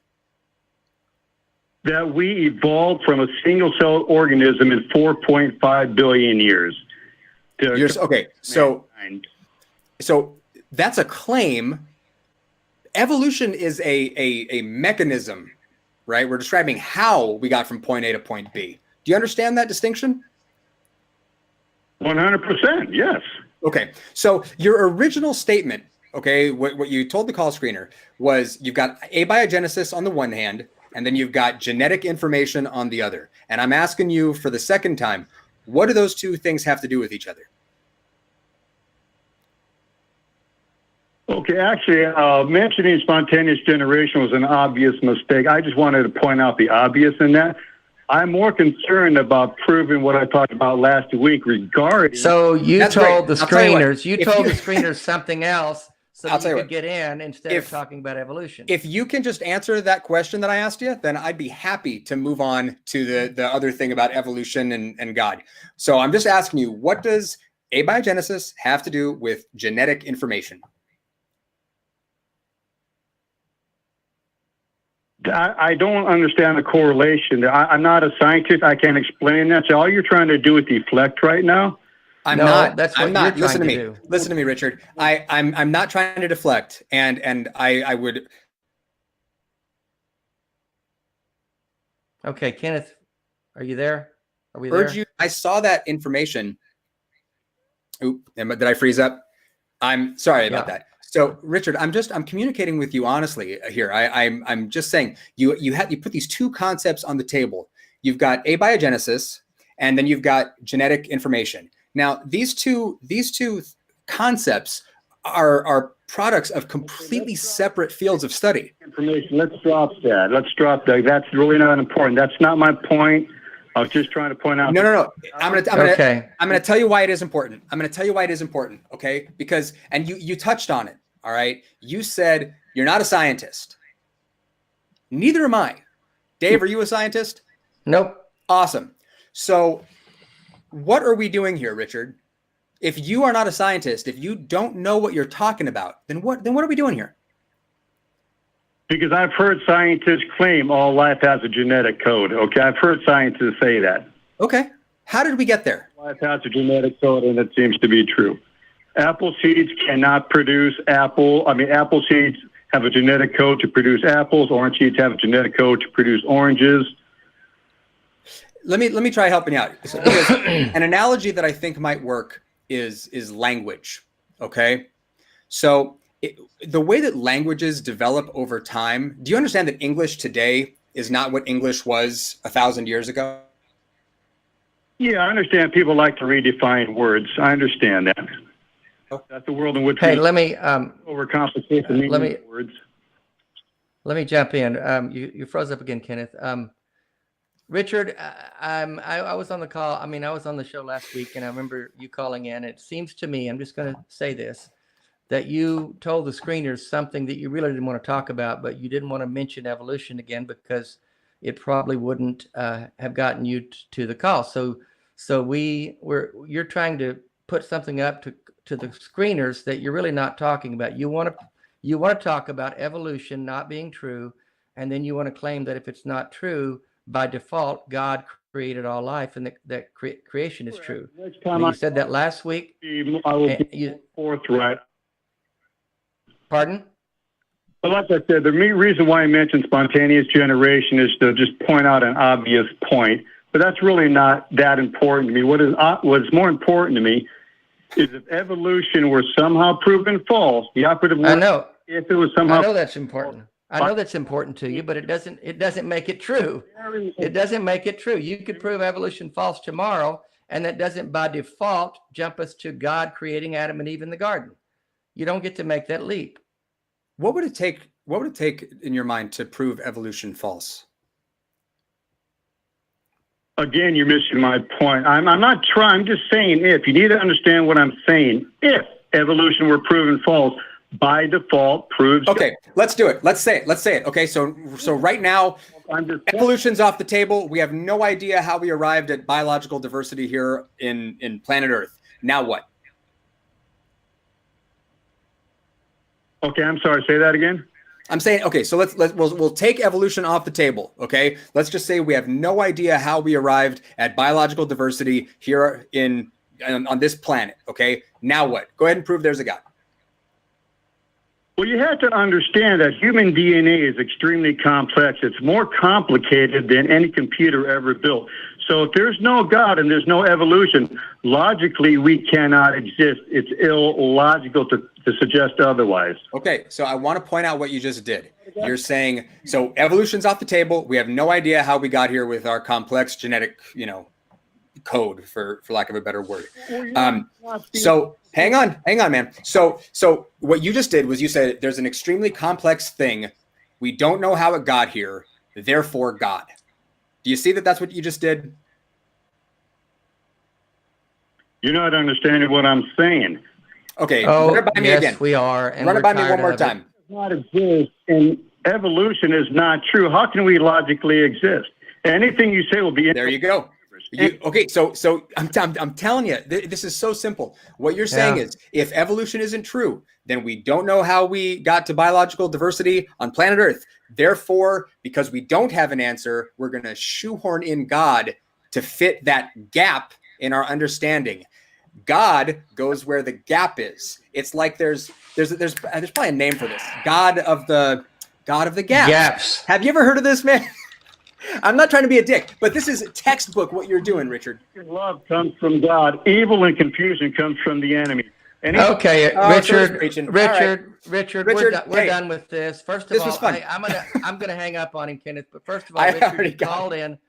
that we evolved from a single-celled organism in 4.5 billion years. Okay, so that's a claim. Evolution is a mechanism, right? We're describing how we got from point A to point B. Do you understand that distinction? 100%, yes. Okay, so your original statement, okay, what you told the call screener was you've got abiogenesis on the one hand, and then you've got genetic information on the other. And I'm asking you for the second time, what do those two things have to do with each other? Okay, actually, mentioning spontaneous generation was an obvious mistake. I just wanted to point out the obvious in that. I'm more concerned about proving what I talked about last week regarding. So you told the screeners, you told the screeners screeners something else so that you could get in instead of talking about evolution. If you can just answer that question that I asked you, then I'd be happy to move on to the other thing about evolution and God. So I'm just asking you, what does abiogenesis have to do with genetic information? I don't understand the correlation. I'm not a scientist. I can't explain that. So all you're trying to do is deflect right now. I'm not. Listen to me. Listen to me, Richard. I'm not trying to deflect, and I would. Okay, Kenneth, are you there? Are we urge there? you. I saw that information. Oop, did I freeze up? I'm sorry about that. So, Richard, I'm communicating with you honestly here. I'm just saying you put these two concepts on the table. You've got abiogenesis, and then you've got genetic information. Now, these two concepts are products of completely separate fields of study. Information. Let's drop that. Let's drop that. That's really not important. That's not my point. I was just trying to point out. No. I'm gonna tell you why it is important. I'm gonna tell you why it is important. Okay, because you touched on it. All right, you said you're not a scientist. Neither am I. Dave, are you a scientist? Nope. Awesome. So, what are we doing here, Richard? If you are not a scientist, if you don't know what you're talking about, then what are we doing here? Because I've heard scientists claim all life has a genetic code. Okay, I've heard scientists say that. Okay, how did we get there? Life has a genetic code, and it seems to be true. Apple seeds cannot produce apple. I mean, apple seeds have a genetic code to produce apples. Orange seeds have a genetic code to produce oranges. Let me try helping you out. Because an analogy that I think might work is language. Okay, so the way that languages develop over time, do you understand that English today is not what English was 1,000 years ago? Yeah, I understand people like to redefine words. I understand that. That's the world in which Hey, we let me overcomplicate the meaning of words. Let me jump in. You froze up again, Kenneth. Richard, I was on the call. I mean, I was on the show last week, and I remember you calling in. It seems to me, I'm just going to say this, that you told the screeners something that you really didn't want to talk about, but you didn't want to mention evolution again because it probably wouldn't have gotten you to the call. So you're trying to put something up to the screeners that you're really not talking about. You want to talk about evolution not being true, and then you want to claim that if it's not true, by default, God created all life, and that creation is true. You said that last week. I will be forthright. Pardon? Well, like I said, the reason why I mentioned spontaneous generation is to just point out an obvious point, but that's really not that important to me. What's more important to me is if evolution were somehow proven false, the operative word, I know. if it was somehow... I know that's important. I know that's important to you, but it doesn't make it true. It doesn't make it true. You could prove evolution false tomorrow, and that doesn't by default jump us to God creating Adam and Eve in the garden. You don't get to make that leap. What would it take in your mind to prove evolution false? Again, you're missing my point. I'm not trying. I'm just saying if. You need to understand what I'm saying. If evolution were proven false, by default proves... Okay, let's do it. Let's say it. Okay, so right now, evolution's off the table. We have no idea how we arrived at biological diversity here in planet Earth. Now what? Okay, I'm sorry. Say that again. I'm saying, okay, so we'll take evolution off the table. Okay, let's just say we have no idea how we arrived at biological diversity here on this planet. Okay, now what? Go ahead and prove there's a God. Well, you have to understand that human DNA is extremely complex. It's more complicated than any computer ever built. So if there's no God and there's no evolution, logically we cannot exist. It's illogical to suggest otherwise. Okay, so I want to point out what you just did. You're saying, so evolution's off the table. We have no idea how we got here with our complex genetic, code, for lack of a better word. So hang on, man. So what you just did was you said there's an extremely complex thing. We don't know how it got here. Therefore, God. Do you see that that's what you just did? You're not understanding what I'm saying. Okay, run it by me yes, again. We are. And run it by me one more time. It does not exist, and evolution is not true. How can we logically exist? Anything you say will be... There you go. Okay, so I'm telling you, this is so simple. What you're saying is, if evolution isn't true, then we don't know how we got to biological diversity on planet Earth. Therefore, because we don't have an answer, we're going to shoehorn in God to fit that gap in our understanding. God goes where the gap is. It's like there's probably a name for this. God of the gaps. Gaps. Have you ever heard of this, man? I'm not trying to be a dick, but this is textbook what you're doing, Richard. Love comes from God. Evil and confusion comes from the enemy. Okay, Richard, we're done with this. First of all, I'm gonna hang up on him, Kenneth. But first of all, Richard,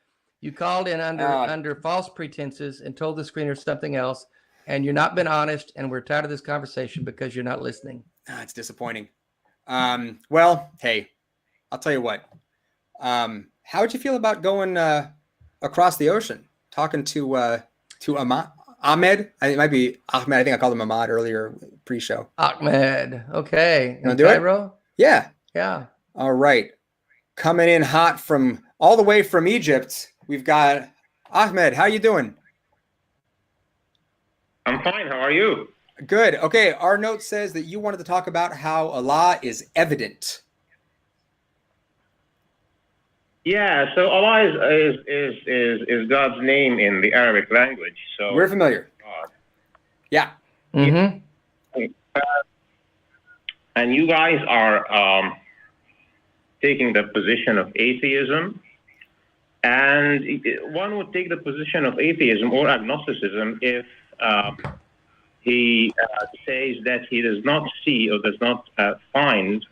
you called in under false pretenses and told the screener something else, and you're not been honest. And we're tired of this conversation because you're not listening. It's disappointing. Well, hey, I'll tell you what. How would you feel about going across the ocean, talking to Ahmed? It might be Ahmed. I think I called him Ahmad earlier pre-show. Ahmed. Okay. You want to do it? Yeah. Yeah. All right. Coming in hot from all the way from Egypt, we've got Ahmed. How you doing? I'm fine. How are you? Good. Okay. Our note says that you wanted to talk about how Allah is evident. Yeah, so Allah is God's name in the Arabic language. So we're familiar. Yeah. Mm-hmm. And you guys are taking the position of atheism, and one would take the position of atheism or agnosticism if he says that he does not see or does not find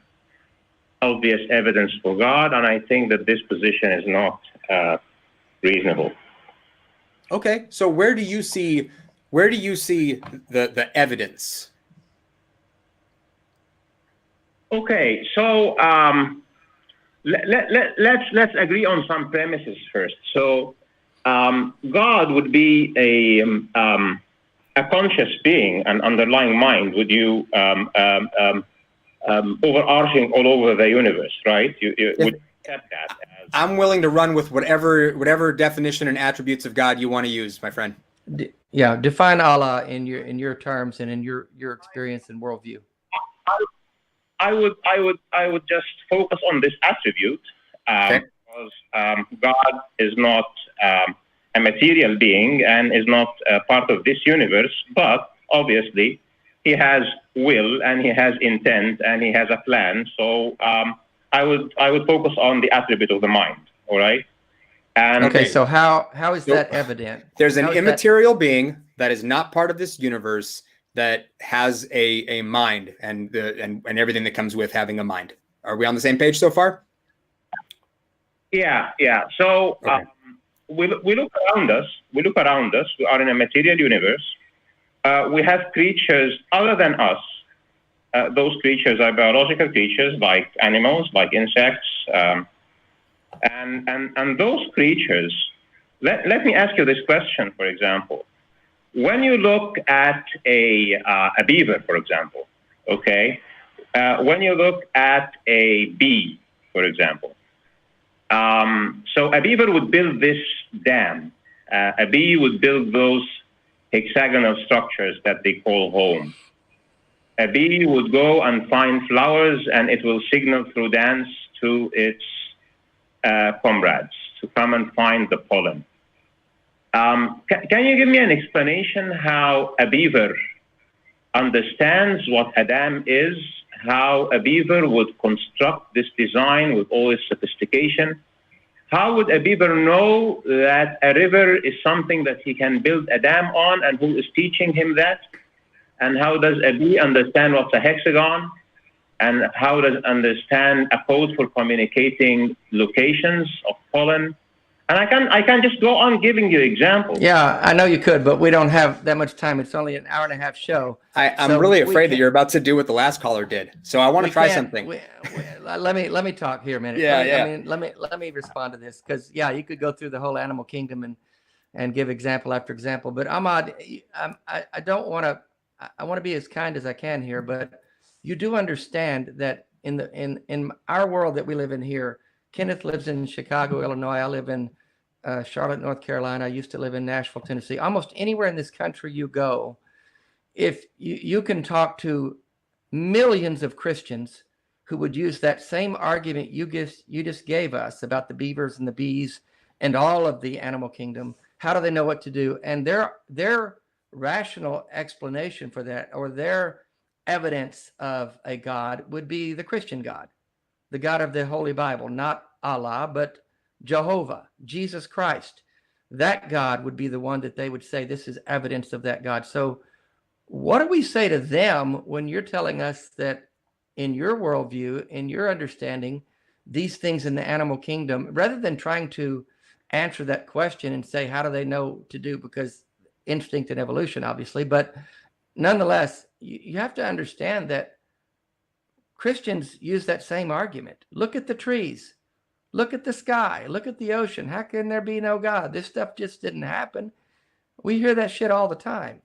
obvious evidence for God, and I think that this position is not reasonable. Okay, so where do you see the evidence? Okay, so let's agree on some premises first. So God would be a conscious being, an underlying mind. Would you overarching all over the universe, right? You would accept that as... I'm willing to run with whatever definition and attributes of God you want to use, my friend. Yeah, define Allah in your terms and in your experience and worldview. I would just focus on this attribute because God is not a material being and is not part of this universe, but obviously he has will and he has intent and he has a plan. So I would focus on the attribute of the mind. All right. And okay. So how is that evident? There's an immaterial being that is not part of this universe that has a mind and everything that comes with having a mind. Are we on the same page so far? Yeah. So we look around us. We are in a material universe. We have creatures other than us. Those creatures are biological creatures like animals, like insects, and those creatures. Let me ask you this question, for example. When you look at a beaver, for example, okay, when you look at a bee, for example, so a beaver would build this dam. A bee would build those hexagonal structures that they call home. A bee would go and find flowers, and it will signal through dance to its comrades to come and find the pollen. Can you give me an explanation how a beaver understands what a dam is, how a beaver would construct this design with all its sophistication? How would a beaver know that a river is something that he can build a dam on, and who is teaching him that? And how does a bee understand what's a hexagon? And how does it understand a code for communicating locations of pollen? And I can just go on giving you examples. Yeah, I know you could, but we don't have that much time. It's only an hour and a half show. I'm really afraid that you're about to do what the last caller did. So I want to try something. Let me talk here a minute. Let me respond to this, because you could go through the whole animal kingdom and give example after example. But Ahmed, I don't want to. I want to be as kind as I can here, but you do understand that in our world that we live in here, Kenneth lives in Chicago, Illinois. I live in Charlotte, North Carolina. I used to live in Nashville, Tennessee. Almost anywhere in this country you go, if you can talk to millions of Christians who would use that same argument you just gave us about the beavers and the bees and all of the animal kingdom. How do they know what to do? And their rational explanation for that, or their evidence of a God, would be the Christian God, the God of the Holy Bible, not Allah, but Jehovah, Jesus Christ. That God would be the one that they would say, this is evidence of that God. So what do we say to them when you're telling us that in your worldview, in your understanding, these things in the animal kingdom, rather than trying to answer that question and say, how do they know to do? Because instinct and evolution, obviously, but nonetheless, you have to understand that Christians use that same argument. Look at the trees, look at the sky, look at the ocean. How can there be no God? This stuff just didn't happen. We hear that shit all the time.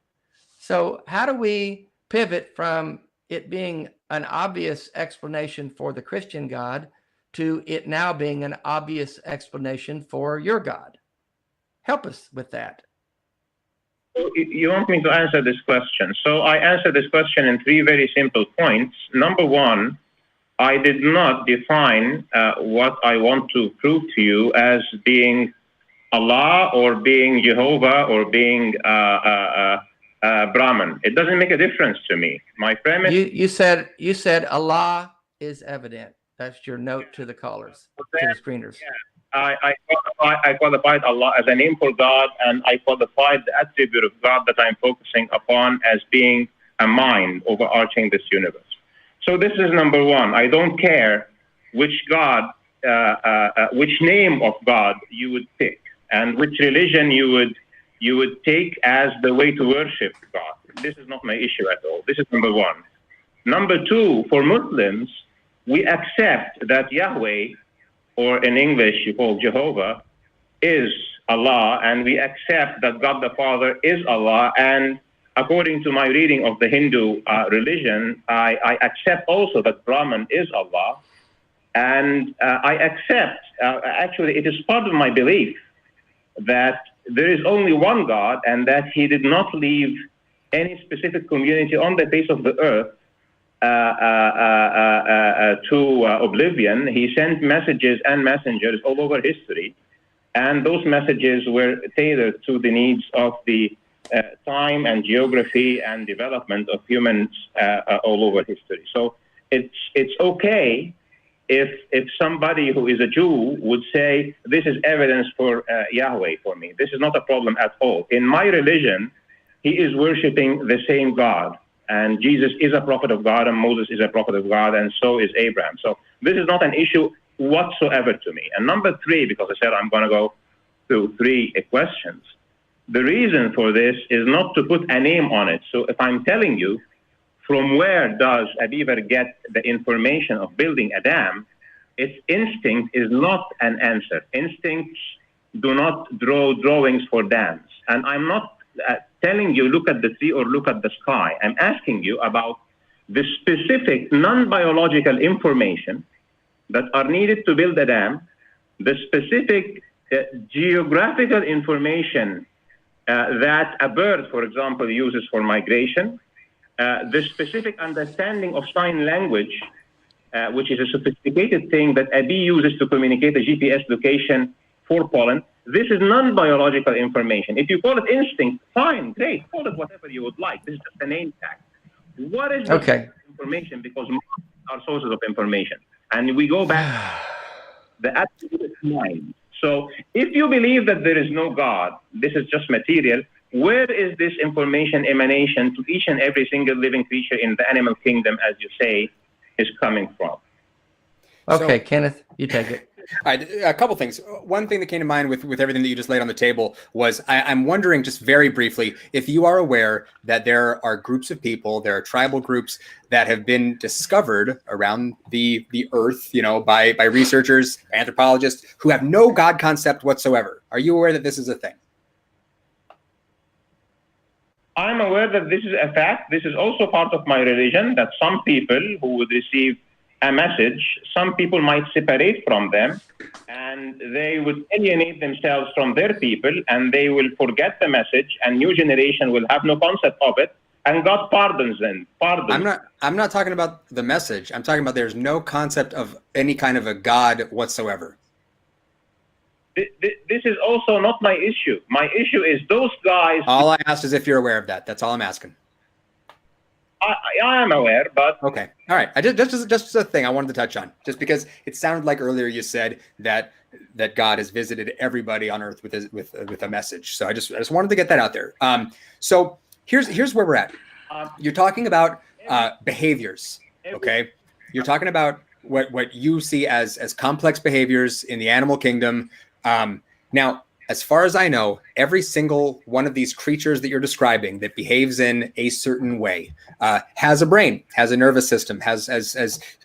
So how do we pivot from it being an obvious explanation for the Christian God to it now being an obvious explanation for your God? Help us with that. You want me to answer this question? So I answer this question in 3 very simple points. Number 1, I did not define what I want to prove to you as being Allah or being Jehovah or being Brahman. It doesn't make a difference to me. My premise. You said Allah is evident. That's your note to the callers, to the screeners. I qualified Allah as a name for God, and I qualified the attribute of God that I'm focusing upon as being a mind overarching this universe. So this is number one. I don't care which God, which name of God you would pick, and which religion you would take as the way to worship God. This is not my issue at all. This is number one. Number two, for Muslims, we accept that Yahweh, or in English you call Jehovah, is Allah, and we accept that God the Father is Allah. And according to my reading of the Hindu religion, I accept also that Brahman is Allah. And I accept, actually, it is part of my belief that there is only one God, and that he did not leave any specific community on the face of the earth to oblivion. He sent messages and messengers all over history, and those messages were tailored to the needs of the time and geography and development of humans all over history. So it's okay if somebody who is a Jew would say, this is evidence for Yahweh for me. This is not a problem at all. In my religion, he is worshiping the same God. And Jesus is a prophet of God, and Moses is a prophet of God, and so is Abraham. So this is not an issue whatsoever to me. And number three, because I said I'm going to go through three questions, the reason for this is not to put a name on it. So if I'm telling you, from where does a beaver get the information of building a dam, its instinct is not an answer. Instincts do not draw drawings for dams. And I'm not telling you, look at the tree or look at the sky. I'm asking you about the specific non-biological information that are needed to build a dam, the specific geographical information that a bird, for example, uses for migration, the specific understanding of sign language, which is a sophisticated thing that a bee uses to communicate a GPS location for pollen. This is non-biological information. If you call it instinct, fine, great, call it whatever you would like. This is just a name tag. What is this information? Because are sources of information. And we go back, the absolute mind. So if you believe that there is no God, this is just material, where is this information emanation to each and every single living creature in the animal kingdom, as you say, is coming from? Okay, so, Kenneth, you take it. All right, a couple things. One thing that came to mind with everything that you just laid on the table was I'm wondering, just very briefly, if you are aware that there are groups of people, there are tribal groups that have been discovered around the earth, you know, by researchers, anthropologists, who have no God concept whatsoever. Are you aware that this is a thing? I'm aware that this is a fact. This is also part of my religion, that some people who would receive a message, some people might separate from them, and they would alienate themselves from their people, and they will forget the message, and new generation will have no concept of it, and God pardons them. I'm not talking about the message. I'm talking about there's no concept of any kind of a God whatsoever. This is also not my issue. My issue is those guys. All I asked is if you're aware of that. That's all I'm asking. I am aware, but okay, all right. I just a thing I wanted to touch on, just because it sounded like earlier you said that God has visited everybody on earth with a message. So I just wanted to get that out there. So here's where we're at. You're talking about behaviors, okay? You're talking about what you see as complex behaviors in the animal kingdom. Now, as far as I know, every single one of these creatures that you're describing that behaves in a certain way has a brain, has a nervous system, has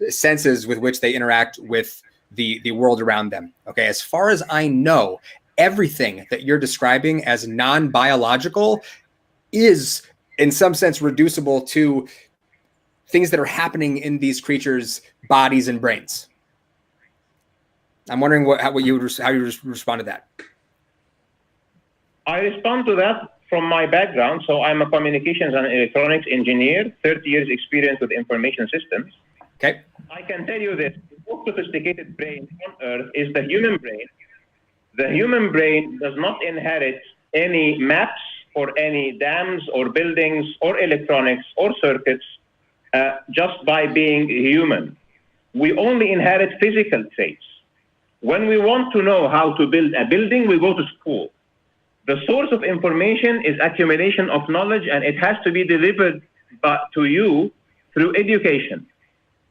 senses with which they interact with the world around them. Okay, as far as I know, everything that you're describing as non-biological is, in some sense, reducible to things that are happening in these creatures' bodies and brains. I'm wondering how you respond to that. I respond to that from my background. So I'm a communications and electronics engineer, 30 years experience with information systems. Okay. I can tell you this, the most sophisticated brain on earth is the human brain. The human brain does not inherit any maps or any dams or buildings or electronics or circuits just by being human. We only inherit physical traits. When we want to know how to build a building, we go to school. The source of information is accumulation of knowledge, and it has to be delivered to you through education.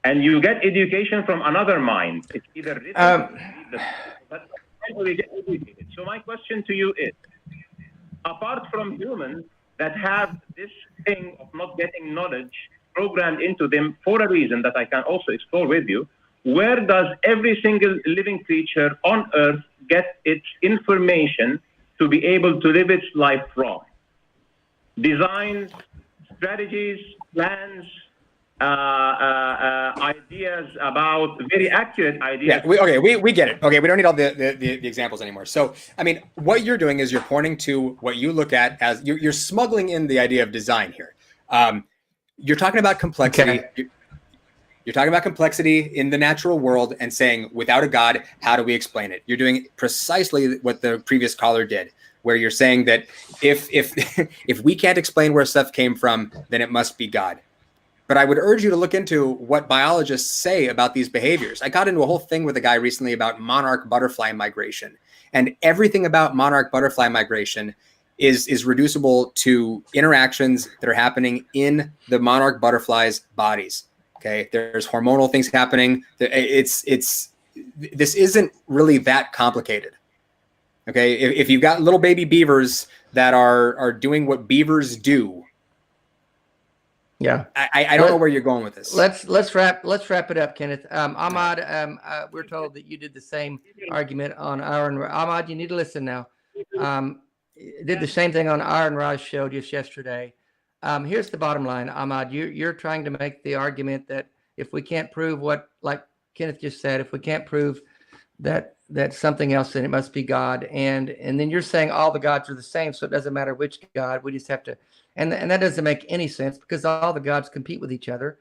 And you get education from another mind. It's either written but we get educated. So my question to you is, apart from humans that have this thing of not getting knowledge programmed into them for a reason that I can also explore with you, where does every single living creature on Earth get its information to be able to live its life from? Designs, strategies, plans, ideas about very accurate ideas. Yeah, we get it. Okay, we don't need all the examples anymore. So, I mean, what you're doing is you're pointing to what you look at as you're smuggling in the idea of design here. You're talking about complexity. Okay. You're talking about complexity in the natural world and saying, without a God, how do we explain it? You're doing precisely what the previous caller did, where you're saying that if if we can't explain where stuff came from, then it must be God. But I would urge you to look into what biologists say about these behaviors. I got into a whole thing with a guy recently about monarch butterfly migration, and everything about monarch butterfly migration is reducible to interactions that are happening in the monarch butterflies' bodies. Okay, there's hormonal things happening. This isn't really that complicated. Okay, if you've got little baby beavers that are doing what beavers do, yeah, I don't know where you're going with this. Let's wrap it up, Kenneth. Ahmed, we're told that you did the same argument on Aaron. Ahmed, you need to listen now. Did the same thing on Aaron Ra's show just yesterday. Here's the bottom line, Ahmed. You're trying to make the argument that if we can't prove what, like Kenneth just said, if we can't prove that something else, then it must be God. And then you're saying all the gods are the same, so it doesn't matter which God. We just have to, and that doesn't make any sense because all the gods compete with each other.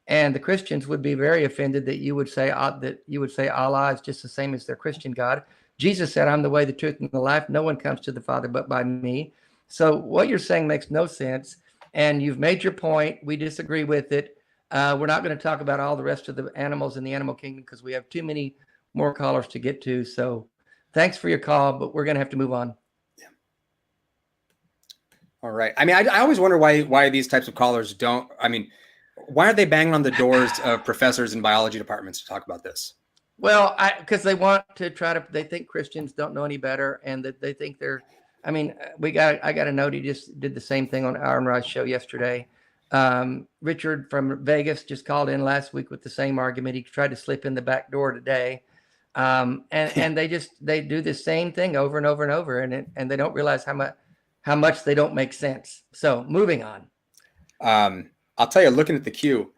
And the Christians would be very offended that you would say Allah is just the same as their Christian God. Jesus said, "I'm the way, the truth, and the life. No one comes to the Father but by me." So what you're saying makes no sense. And you've made your point. We disagree with it. We're not going to talk about all the rest of the animals in the animal kingdom because we have too many more callers to get to. So thanks for your call, but we're going to have to move on. Yeah. All right. I mean, I always wonder why these types of callers don't, I mean, why are they banging on the doors of professors in biology departments to talk about this? Well, because they want to they think Christians don't know any better and that they think they're, I mean, I got a note. He just did the same thing on Aaron Ra's show yesterday. Richard from Vegas just called in last week with the same argument. He tried to slip in the back door today. And they do the same thing over and over and over. And they don't realize how much they don't make sense. So moving on. I'll tell you, looking at the queue,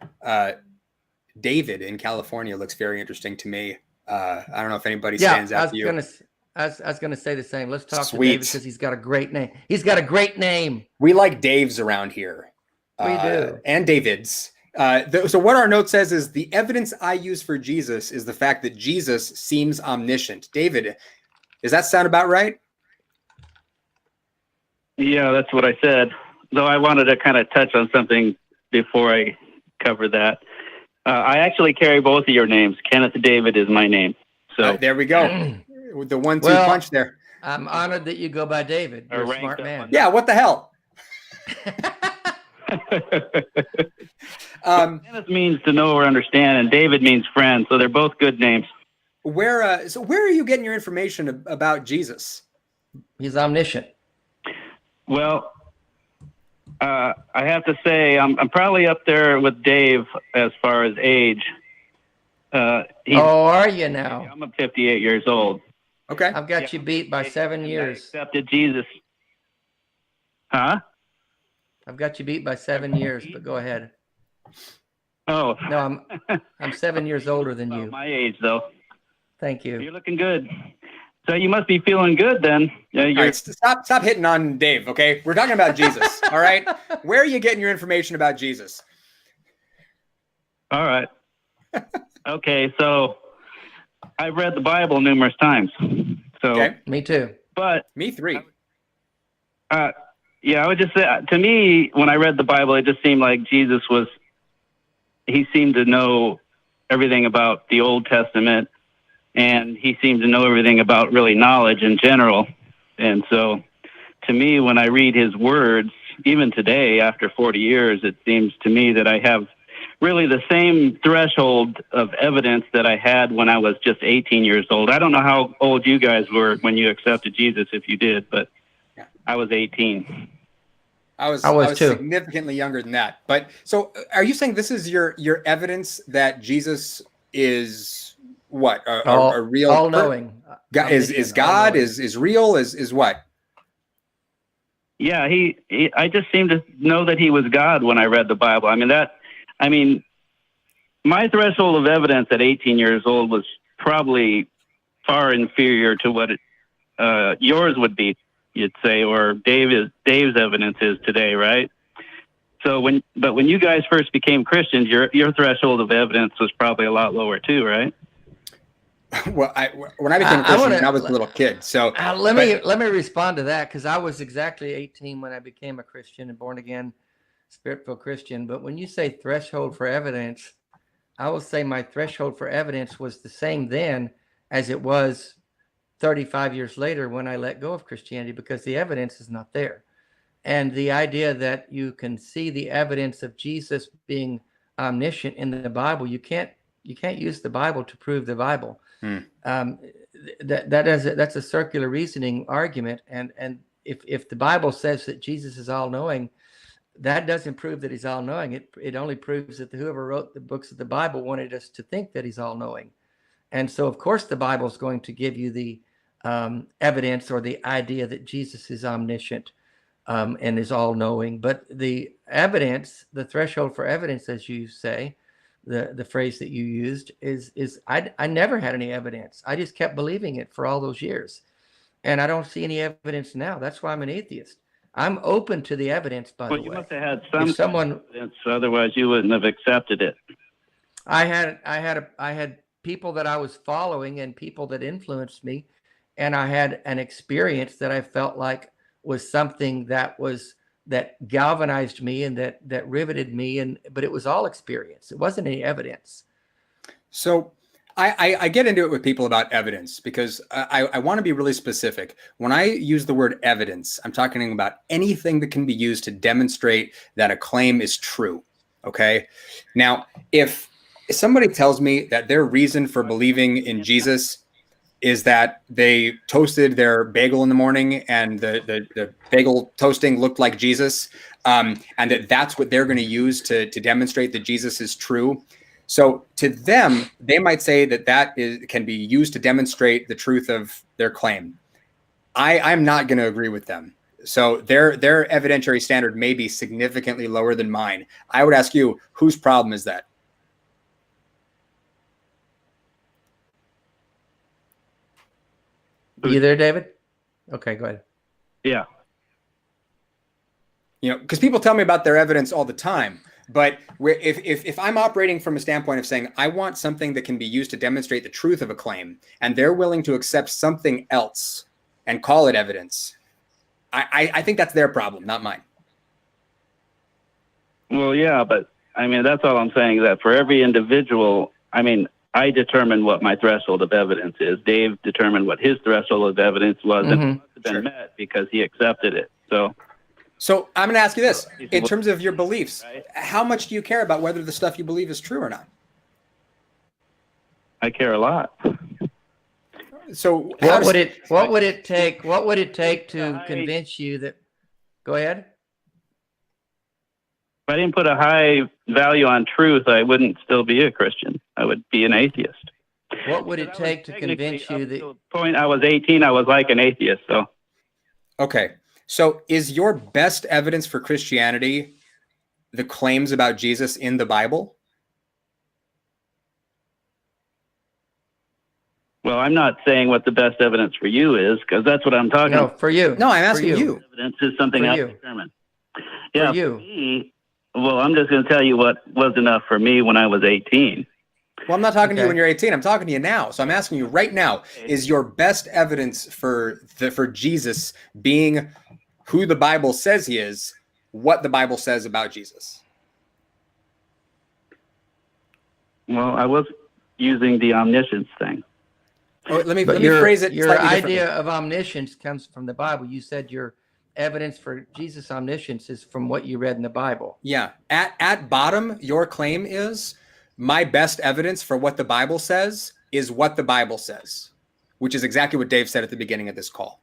David in California looks very interesting to me. I don't know if anybody stands out to you. I was going to say the same. Let's talk to David because he's got a great name. He's got a great name. We like Daves around here. We do. And Davids. So what our note says is the evidence I use for Jesus is the fact that Jesus seems omniscient. David, does that sound about right? Yeah, that's what I said. Though I wanted to kind of touch on something before I cover that. I actually carry both of your names. Kenneth David is my name. So there we go. With the 1-2 punch there. I'm honored that you go by David. You're a smart man. Yeah, what the hell? Kenneth means to know or understand, and David means friend, so they're both good names. Where are you getting your information about Jesus? He's omniscient. Well, I have to say I'm probably up there with Dave as far as age. Are you now? I'm 58 years old. Okay. I've got you beat by 7 years. I accepted Jesus. Huh? I've got you beat by 7 years, but go ahead. Oh. No, I'm 7 years older than you. My age, though. Thank you. You're looking good. So you must be feeling good then. All right, stop hitting on Dave, okay? We're talking about Jesus, all right? Where are you getting your information about Jesus? All right. Okay, so I've read the Bible numerous times. So okay. Me too. But me 3. Yeah, I would just say, to me, when I read the Bible, it just seemed like Jesus he seemed to know everything about the Old Testament and he seemed to know everything about really knowledge in general. And so to me, when I read his words, even today, after 40 years, it seems to me that I have really the same threshold of evidence that I had when I was just 18 years old. I don't know how old you guys were when you accepted Jesus, if you did, but I was 18. I was too. significantly younger than that. But so are you saying this is your evidence that Jesus is what? A real all knowing. Is God, is real, is what? Yeah, I just seemed to know that he was God when I read the Bible. I mean, my threshold of evidence at 18 years old was probably far inferior to what yours would be, you'd say, or Dave's evidence is today, right? So when you guys first became Christians, your threshold of evidence was probably a lot lower too, right? Well, when I became a Christian, I was a little kid. So let me respond to that, because I was exactly 18 when I became a Christian and born again, spirit-filled Christian. But when you say threshold for evidence, I will say my threshold for evidence was the same then as it was 35 years later when I let go of Christianity, because the evidence is not there. And the idea that you can see the evidence of Jesus being omniscient in the Bible, you can't use the Bible to prove the Bible. That's a circular reasoning argument. And if the Bible says that Jesus is all knowing, that doesn't prove that he's all knowing. It only proves that whoever wrote the books of the Bible wanted us to think that he's all knowing. And so, of course, the Bible is going to give you the evidence or the idea that Jesus is omniscient and is all knowing. But the evidence, the threshold for evidence, as you say, the phrase that you used is I never had any evidence. I just kept believing it for all those years. And I don't see any evidence now. That's why I'm an atheist. I'm open to the evidence, by the way. Well, you must have had some evidence, otherwise you wouldn't have accepted it. I had people that I was following and people that influenced me, and I had an experience that I felt like was something that galvanized me and that riveted me, but it was all experience. It wasn't any evidence. So I get into it with people about evidence because I want to be really specific. When I use the word evidence, I'm talking about anything that can be used to demonstrate that a claim is true. Okay. Now, if somebody tells me that their reason for believing in Jesus is that they toasted their bagel in the morning and the bagel toasting looked like Jesus, and that's what they're going to use to demonstrate that Jesus is true. So to them, they might say that can be used to demonstrate the truth of their claim. I'm not going to agree with them. So their evidentiary standard may be significantly lower than mine. I would ask you, whose problem is that? You there, David? Okay, go ahead. Yeah. Because people tell me about their evidence all the time. But if I'm operating from a standpoint of saying I want something that can be used to demonstrate the truth of a claim, and they're willing to accept something else and call it evidence, I think that's their problem, not mine. Well, yeah, but that's all I'm saying, that for every individual, I determined what my threshold of evidence is. Dave determined what his threshold of evidence was, and it must have been met because he accepted it. So I'm going to ask you this. In terms of your beliefs, how much do you care about whether the stuff you believe is true or not? I care a lot. So what would it take to convince you that? Go ahead. If I didn't put a high value on truth, I wouldn't still be a Christian. I would be an atheist. What would it take to convince you that? At the point I was 18, I was like an atheist. So. Okay. So is your best evidence for Christianity the claims about Jesus in the Bible? Well, I'm not saying what the best evidence for you is, because that's what I'm talking about. No, for you. No, I'm asking you. Evidence is something I determine. Yeah, for you. Well, I'm just going to tell you what was enough for me when I was 18. Well, I'm not talking to you when you're 18. I'm talking to you now. So I'm asking you right now, is your best evidence for Jesus being who the Bible says he is, what the Bible says about Jesus? Well, I was using the omniscience thing. let me your, phrase it. Your slightly idea differently. of omniscience comes from the Bible. You said your evidence for Jesus' omniscience is from what you read in the Bible. Yeah. At bottom, your claim is my best evidence for what the Bible says is what the Bible says, which is exactly what Dave said at the beginning of this call.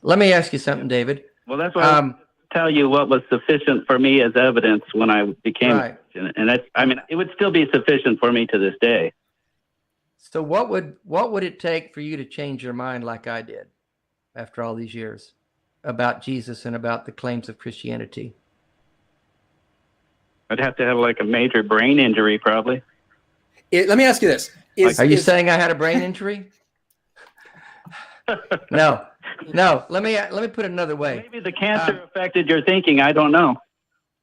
Let me ask you something, David. Well, that's why I Tell you what was sufficient for me as evidence when I became right. and that's, I mean, it would still be sufficient for me to this day. So what would it take for you to change your mind like I did after all these years about Jesus and about the claims of Christianity? I'd have to have like a major brain injury, probably. Let me ask you this. Are you saying I had a brain injury? No. Let me put it another way. Maybe the cancer affected your thinking. I don't know.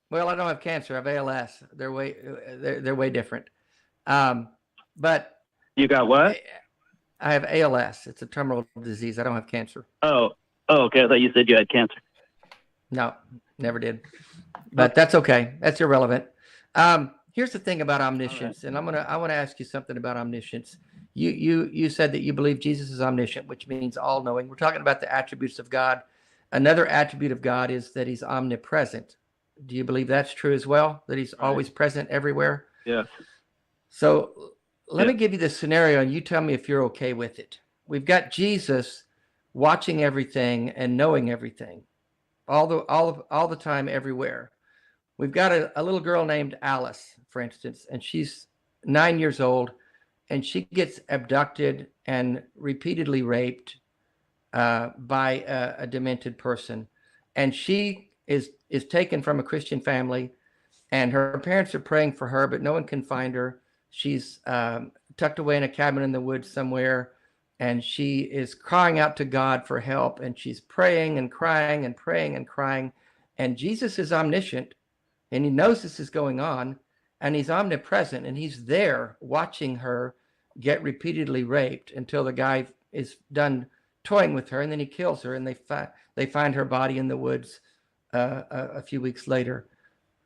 Well, I don't have cancer. I have ALS. They're way different. But you got what? I have ALS. It's a terminal disease. I don't have cancer. Oh, okay. I thought you said you had cancer. No, never did. But that's okay. That's irrelevant. Here's the thing about omniscience, and I want to ask you something about omniscience. You said that you believe Jesus is omniscient, which means all-knowing. We're talking about the attributes of God. Another attribute of God is that he's omnipresent. Do you believe that's true as well, that he's always present everywhere? Yes. So let me give you this scenario, and you tell me if you're okay with it. We've got Jesus watching everything and knowing everything, all the time, everywhere. We've got a little girl named Alice, for instance, and she's 9 years old, and she gets abducted and repeatedly raped by a demented person. And she is taken from a Christian family, and her parents are praying for her, but no one can find her. She's tucked away in a cabin in the woods somewhere, and she is crying out to God for help, and she's praying and crying and praying and crying. And Jesus is omniscient, and he knows this is going on, and he's omnipresent, and he's there watching her get repeatedly raped until the guy is done toying with her, and then he kills her, and they find her body in the woods a few weeks later.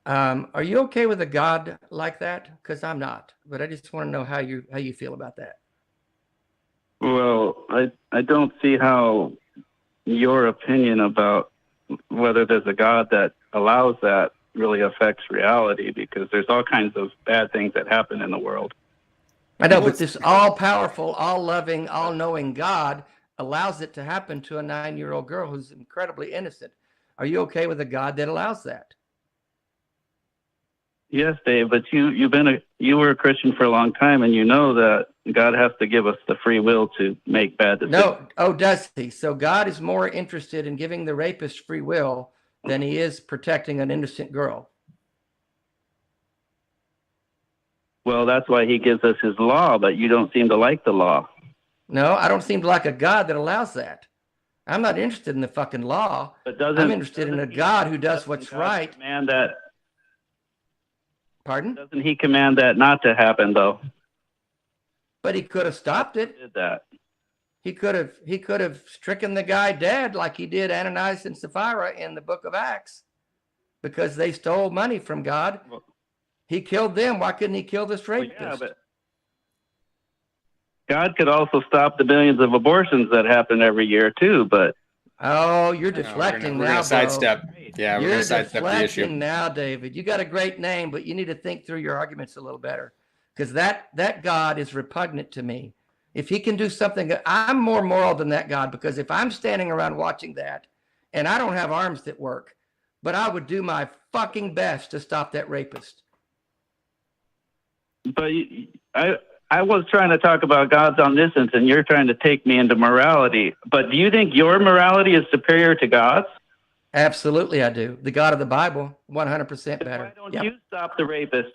Are you okay with a God like that? Because I'm not, but I just want to know how you feel about that. Well, I don't see how your opinion about whether there's a God that allows that really affects reality, because there's all kinds of bad things that happen in the world. I know, but this all-powerful, all-loving, all-knowing God allows it to happen to a 9-year-old girl who's incredibly innocent. Are you okay with a God that allows that? Yes, Dave, but you were a Christian for a long time, and you know that God has to give us the free will to make bad decisions. No. Oh, does he? So God is more interested in giving the rapist free will than he is protecting an innocent girl. Well, that's why he gives us his law, but you don't seem to like the law. No, I don't seem to like a God that allows that. I'm not interested in the fucking law. But I'm interested in a God who does what's right. Command that. Pardon? Doesn't he command that not to happen, though? But he could have stopped it. Did that? He could have stricken the guy dead like he did Ananias and Sapphira in the book of Acts, because they stole money from God. Well, he killed them. Why couldn't he kill this rapist? Yeah, but God could also stop the billions of abortions that happen every year too. But oh, you're deflecting we're now, gonna sidestep. Yeah, we're you're gonna sidestep the issue. deflecting now, David. You got a great name, but you need to think through your arguments a little better, because that God is repugnant to me. If he can do something, I'm more moral than that God, because if I'm standing around watching that, and I don't have arms that work, but I would do my fucking best to stop that rapist. But I was trying to talk about God's omniscience, and you're trying to take me into morality. But do you think your morality is superior to God's? Absolutely, I do. The God of the Bible, 100% better. Why don't you stop the rapist?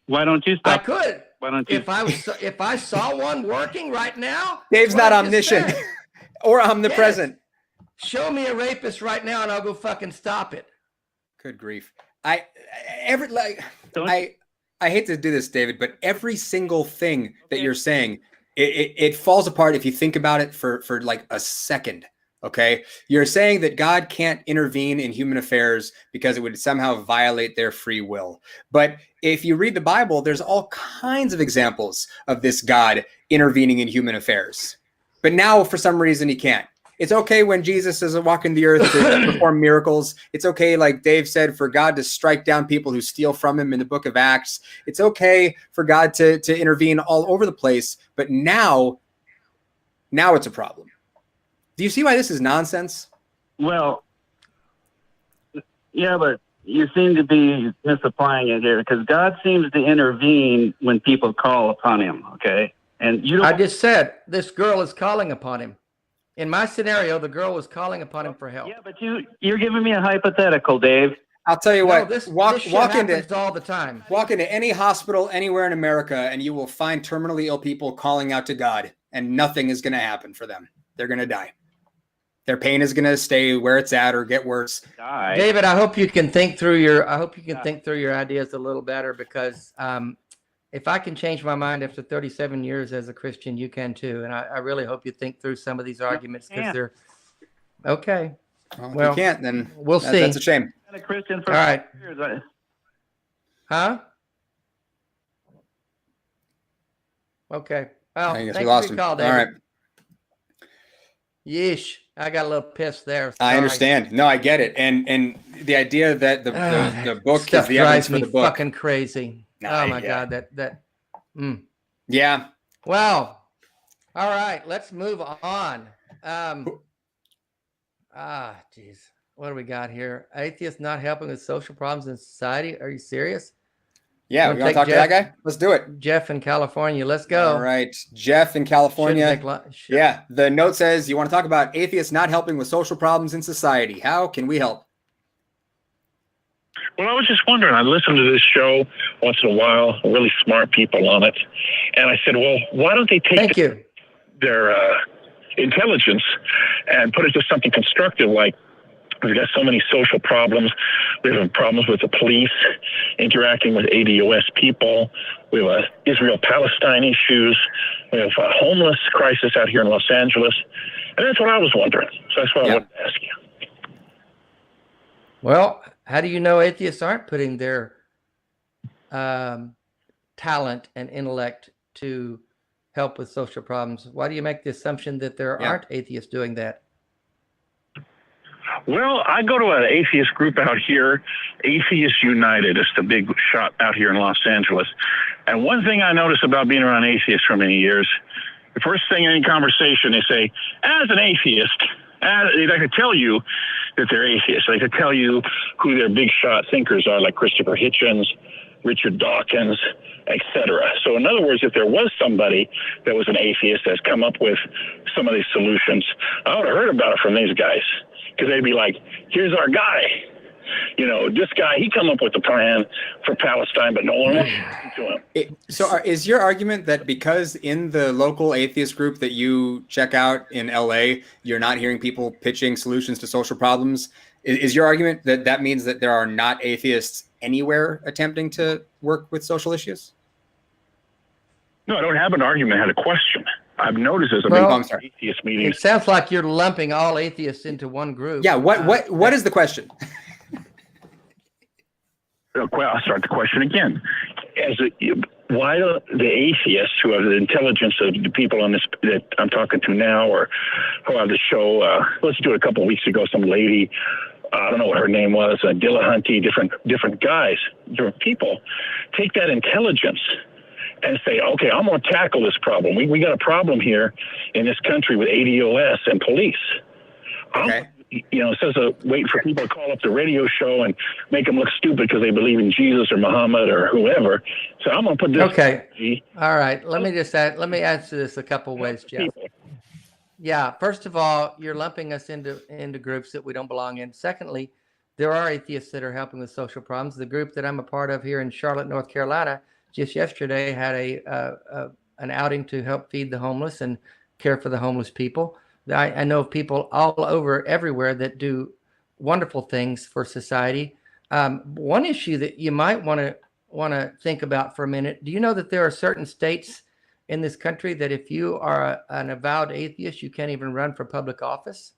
Why don't you stop? I could. Why don't you? If I saw one working right now. Dave's not omniscient or omnipresent. Yes. Show me a rapist right now, and I'll go fucking stop it. Good grief! I hate to do this, David, but every single thing that you're saying, it falls apart if you think about it for like a second. Okay. You're saying that God can't intervene in human affairs because it would somehow violate their free will. But if you read the Bible, there's all kinds of examples of this God intervening in human affairs. But now, for some reason, he can't. It's okay when Jesus is walking the earth to perform miracles. It's okay, like Dave said, for God to strike down people who steal from him in the book of Acts. It's okay for God to intervene all over the place. But now it's a problem. Do you see why this is nonsense? Well, yeah, but you seem to be misapplying it here because God seems to intervene when people call upon him, okay? And you don't... I just said this girl is calling upon him. In my scenario, the girl was calling upon him for help. Yeah, but you're giving me a hypothetical, Dave. I'll tell you what. This shit walk happens into all the time. Walk into any hospital anywhere in America, and you will find terminally ill people calling out to God, and nothing is going to happen for them. They're going to die. Their pain is going to stay where it's at or get worse. David, I hope you can think through your ideas a little better, because if I can change my mind after 37 years as a Christian, you can too. And I really hope you think through some of these arguments, because they're okay. Well, if you can't, then we'll see. That's a shame. I've been a Christian for all right. years. Huh? Okay. Well, I guess thank we you lost for him. your call, David. All right. Yeesh. I got a little pissed there. Sorry. I understand. No, I get it. And the idea that the book is the evidence for the book. Fucking crazy. Oh my God. That. Yeah. Well, all right. Let's move on. Geez. What do we got here? Atheists not helping with social problems in society. Are you serious? Yeah, we want to talk to that guy? Let's do it. Jeff in California. Let's go. All right. Jeff in California. Yeah. The note says you want to talk about atheists not helping with social problems in society. How can we help? Well, I was just wondering, I listen to this show once in a while, really smart people on it. And I said, well, why don't they take their intelligence and put it to something constructive, like we've got so many social problems. We have problems with the police interacting with ADOS people. We have Israel-Palestine issues. We have a homeless crisis out here in Los Angeles. And that's what I was wondering. So that's what I wanted to ask you. Well, how do you know atheists aren't putting their talent and intellect to help with social problems? Why do you make the assumption that there aren't atheists doing that? Well, I go to an atheist group out here, Atheists United. It's the big shot out here in Los Angeles. And one thing I notice about being around atheists for many years, the first thing in any conversation, they say, as an atheist, they could tell you that they're atheists. They could tell you who their big shot thinkers are, like Christopher Hitchens, Richard Dawkins, etc. So in other words, if there was somebody that was an atheist that's come up with some of these solutions, I would have heard about it from these guys, because they'd be like, here's our guy. You know, this guy, he come up with the plan for Palestine, but no one wants to listen to him. So is your argument that because in the local atheist group that you check out in LA, you're not hearing people pitching solutions to social problems? Is your argument that that means that there are not atheists anywhere attempting to work with social issues? No, I don't have an argument. I had a question. I've noticed there's a big atheist meeting. It sounds like you're lumping all atheists into one group. Yeah. What is the question? Well, I'll start the question again. Why do the atheists who have the intelligence of the people on this that I'm talking to now, or who have the show, let's do it a couple of weeks ago, some lady, I don't know what her name was, Dillahunty, different guys, different people, take that intelligence and say, okay, I'm going to tackle this problem. We got a problem here in this country with ADOS and police. Okay. Instead of waiting for people to call up the radio show and make them look stupid because they believe in Jesus or Muhammad or whoever. So I'm going to put this. Okay. All right. Let me answer this a couple of ways, Jeff. Yeah. First of all, you're lumping us into groups that we don't belong in. Secondly, there are atheists that are helping with social problems. The group that I'm a part of here in Charlotte, North Carolina, just yesterday had an outing to help feed the homeless and care for the homeless people. I know of people all over everywhere that do wonderful things for society. One issue that you might want to think about for a minute, do you know that there are certain states in this country that if you are an avowed atheist, you can't even run for public office?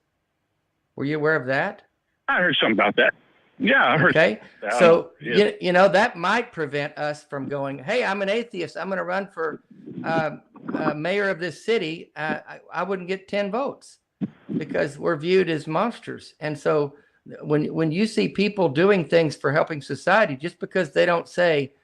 Were you aware of that? I heard something about that. Yeah, I heard. Okay. That. So, Yeah. you know, that might prevent us from going, hey, I'm an atheist. I'm going to run for mayor of this city. I wouldn't get 10 votes because we're viewed as monsters. And so when you see people doing things for helping society, just because they don't say,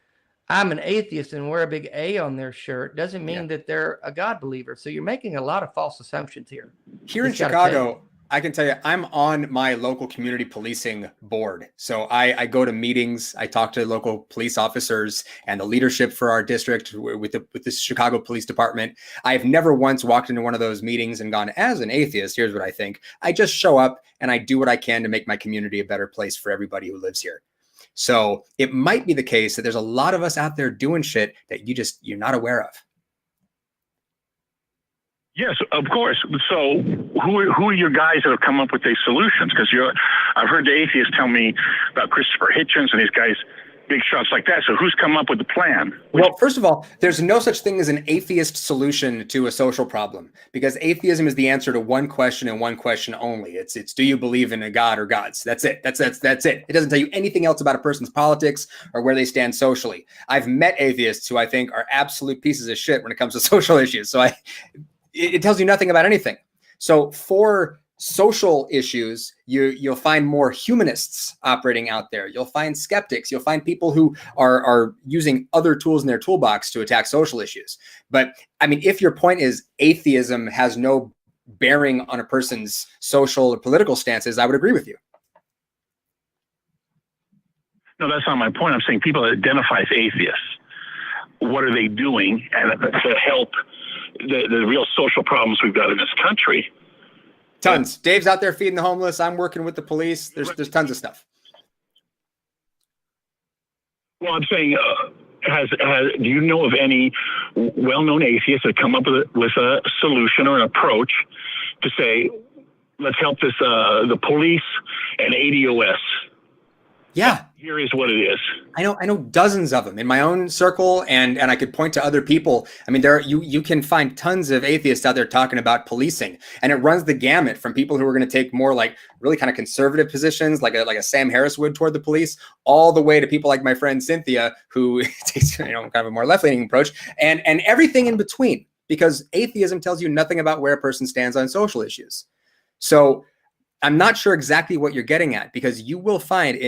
I'm an atheist and wear a big A on their shirt, doesn't mean that they're a God believer. So you're making a lot of false assumptions here. Here in Chicago, I can tell you, I'm on my local community policing board. So I go to meetings, I talk to local police officers and the leadership for our district with the Chicago Police Department. I've never once walked into one of those meetings and gone, as an atheist, here's what I think. I just show up and I do what I can to make my community a better place for everybody who lives here. So it might be the case that there's a lot of us out there doing shit that you're not aware of. Yes, of course. So who are your guys that have come up with these solutions? Because I've heard the atheists tell me about Christopher Hitchens and these guys, big shots like that. So who's come up with the plan? Well, first of all, there's no such thing as an atheist solution to a social problem, because atheism is the answer to one question and one question only. It's do you believe in a God or gods? That's it. That's it. It doesn't tell you anything else about a person's politics or where they stand socially. I've met atheists who I think are absolute pieces of shit when it comes to social issues. So it tells you nothing about anything. So for social issues, you'll find more humanists operating out there. You'll find skeptics. You'll find people who are using other tools in their toolbox to attack social issues. But I mean, if your point is atheism has no bearing on a person's social or political stances, I would agree with you. No, that's not my point. I'm saying people that identify as atheists, what are they doing to help the real social problems we've got in this country? Tons. Dave's out there feeding the homeless. I'm working with the police. There's tons of stuff. Well, I'm saying, do you know of any well-known atheists that come up with a solution or an approach to say, let's help the police and ADOS? Yeah. Here is what it is. I know dozens of them in my own circle, and I could point to other people. I mean, you can find tons of atheists out there talking about policing, and it runs the gamut from people who are going to take more like really kind of conservative positions, like a Sam Harris would toward the police, all the way to people like my friend Cynthia, who takes kind of a more left-leaning approach, and everything in between, because atheism tells you nothing about where a person stands on social issues. So I'm not sure exactly what you're getting at, because you will find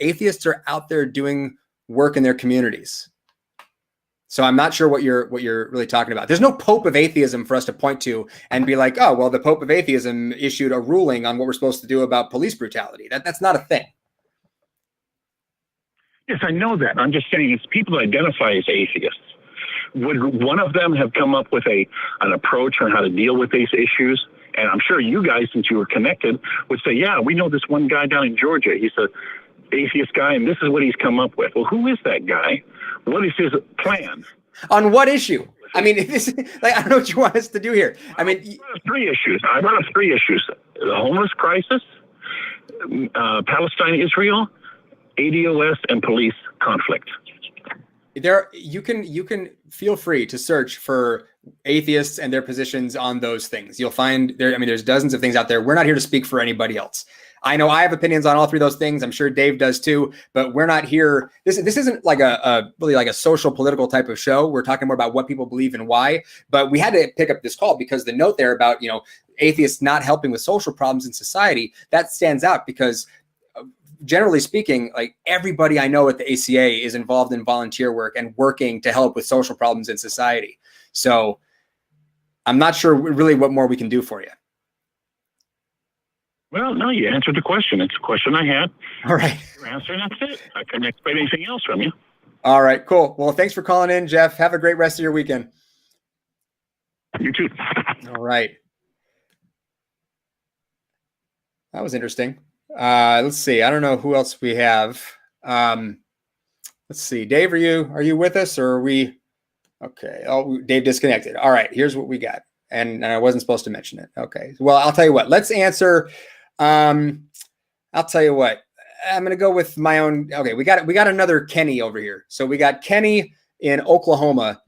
atheists are out there doing work in their communities. So I'm not sure what you're really talking about. There's no Pope of atheism for us to point to and be like, oh, well, the Pope of atheism issued a ruling on what we're supposed to do about police brutality. That's not a thing. Yes, I know that. I'm just saying it's people that identify as atheists. Would one of them have come up with an approach on how to deal with these issues? And I'm sure you guys, since you were connected, would say, yeah, we know this one guy down in Georgia. He's a atheist guy, and this is what he's come up with. Well, who is that guy? What is his plan? On what issue? I mean, I don't know what you want us to do here. I mean, I brought up three issues: the homeless crisis, Palestine, Israel, ADOS, and police conflict. You can feel free to search for atheists and their positions on those things. You'll find there's dozens of things out there. We're not here to speak for anybody else. I know I have opinions on all three of those things. I'm sure Dave does too, but we're not here. This isn't like really like a social political type of show. We're talking more about what people believe and why, but we had to pick up this call because the note there about, atheists not helping with social problems in society, that stands out because generally speaking, like everybody I know at the ACA is involved in volunteer work and working to help with social problems in society. So I'm not sure really what more we can do for you. Well, no, you answered the question. It's a question I had. All right. Your answer, and that's it. I couldn't expect anything else from you. All right, cool. Well, thanks for calling in, Jeff. Have a great rest of your weekend. You too. All right. That was interesting. Let's see. I don't know who else we have. Let's see. Dave, are you with us, or are we? Okay. Oh, Dave disconnected. All right. Here's what we got. And I wasn't supposed to mention it. Okay. Well, I'll tell you what. Let's answer. I'll tell you what. I'm going to go with my own. Okay. We got another Kenny over here. So we got Kenny in Oklahoma.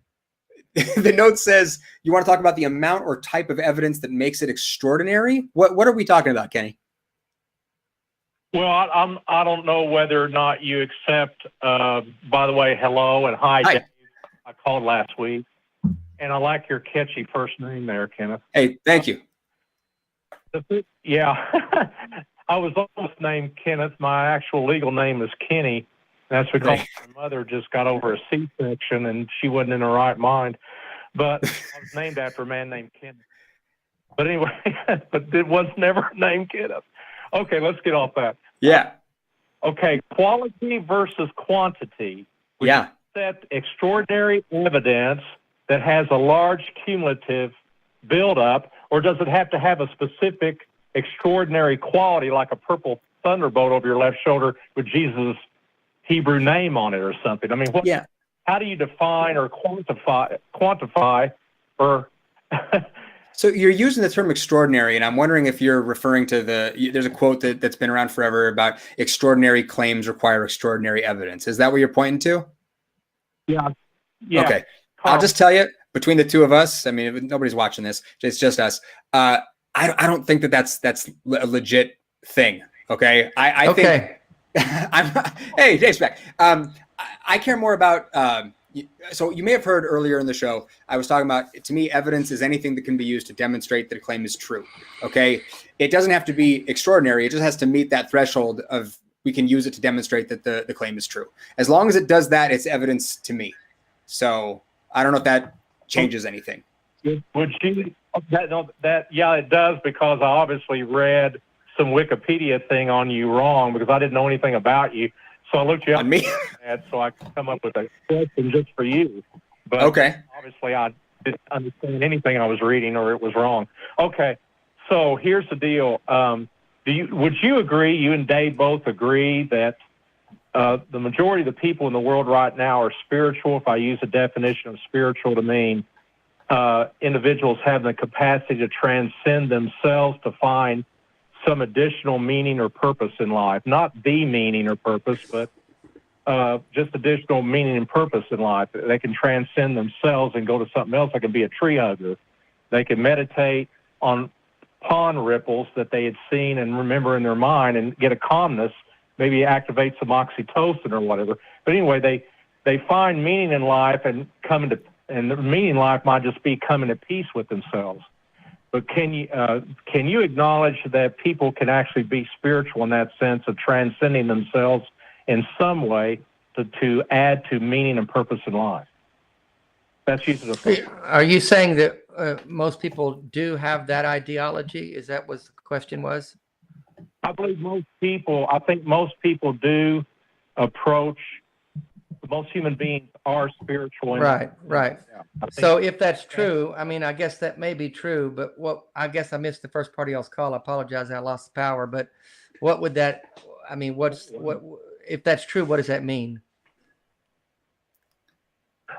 The note says, you want to talk about the amount or type of evidence that makes it extraordinary? What are we talking about, Kenny? Well, I don't know whether or not you accept. By the way, hello and hi, Hi. Dave. I called last week, and I like your catchy first name there, Kenneth. Hey, thank you. Yeah, I was almost named Kenneth. My actual legal name is Kenny. That's because my mother just got over a C-section and she wasn't in her right mind. But I was named after a man named Kenneth. But anyway, but it was never named Kenneth. Okay, let's get off that. Yeah. Okay, quality versus quantity. Would Yeah. you accept extraordinary evidence that has a large cumulative buildup, or does it have to have a specific extraordinary quality, like a purple thunderbolt over your left shoulder with Jesus' Hebrew name on it or something? I mean, Yeah. how do you define or quantify or So you're using the term extraordinary, and I'm wondering if you're referring to there's a quote that's been around forever about extraordinary claims require extraordinary evidence. Is that what you're pointing to? Yeah. Okay. I'll just tell you, between the two of us, I mean, if nobody's watching this, it's just us. I don't think that's a legit thing. Okay. I think hey, Dave's back. I care more about, so you may have heard earlier in the show, I was talking about, to me, evidence is anything that can be used to demonstrate that a claim is true. Okay. It doesn't have to be extraordinary. It just has to meet that threshold of, we can use it to demonstrate that the claim is true. As long as it does that, it's evidence to me. So I don't know if that changes anything. Would you, yeah, it does, because I obviously read some Wikipedia thing on you wrong, because I didn't know anything about you. So I looked you up on me, so I could come up with a question just for you. But okay, obviously I didn't understand anything I was reading, or it was wrong. Okay, so here's the deal. Would you agree, you and Dave both agree, that the majority of the people in the world right now are spiritual? If I use a definition of spiritual to mean individuals having the capacity to transcend themselves to find some additional meaning or purpose in life. Not the meaning or purpose, but just additional meaning and purpose in life. They can transcend themselves and go to something else. They can be a tree hugger. They can meditate on pond ripples that they had seen and remember in their mind and get a calmness, maybe activate some oxytocin or whatever. But anyway, they find meaning in life and the meaning in life might just be coming to peace with themselves. But can you acknowledge that people can actually be spiritual in that sense of transcending themselves in some way to add to meaning and purpose in life? That's using the. Are you saying that most people do have that ideology? Is that what the question was? I believe most people do approach. Most human beings are spiritual. Right. Yeah, so if that's true, I mean, I guess that may be true, but I guess I missed the first part of y'all's call. I apologize. I lost the power, but what would that, I mean, if that's true, what does that mean?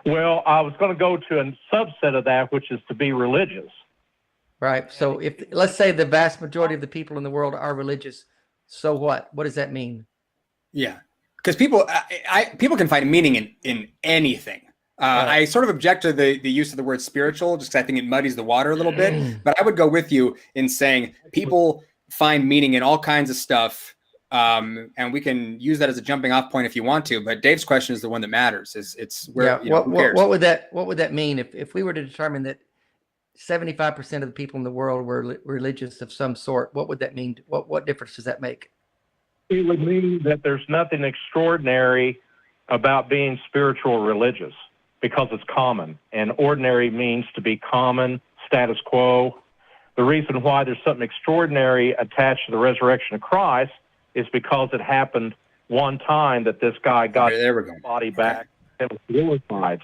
Well, I was going to go to a subset of that, which is to be religious. Right. So if, let's say the vast majority of the people in the world are religious, so what? What does that mean? Yeah. Because people can find meaning in anything. I sort of object to the use of the word spiritual, just because I think it muddies the water a little bit. But I would go with you in saying people find meaning in all kinds of stuff, and we can use that as a jumping off point if you want to. But Dave's question is the one that matters. It's where who cares? What would that mean if we were to determine that 75% of the people in the world were religious of some sort? What would that mean? What difference does that make? It would mean that there's nothing extraordinary about being spiritual or religious, because it's common. And ordinary means to be common, status quo. The reason why there's something extraordinary attached to the resurrection of Christ is because it happened one time that this guy got his body back and was glorified.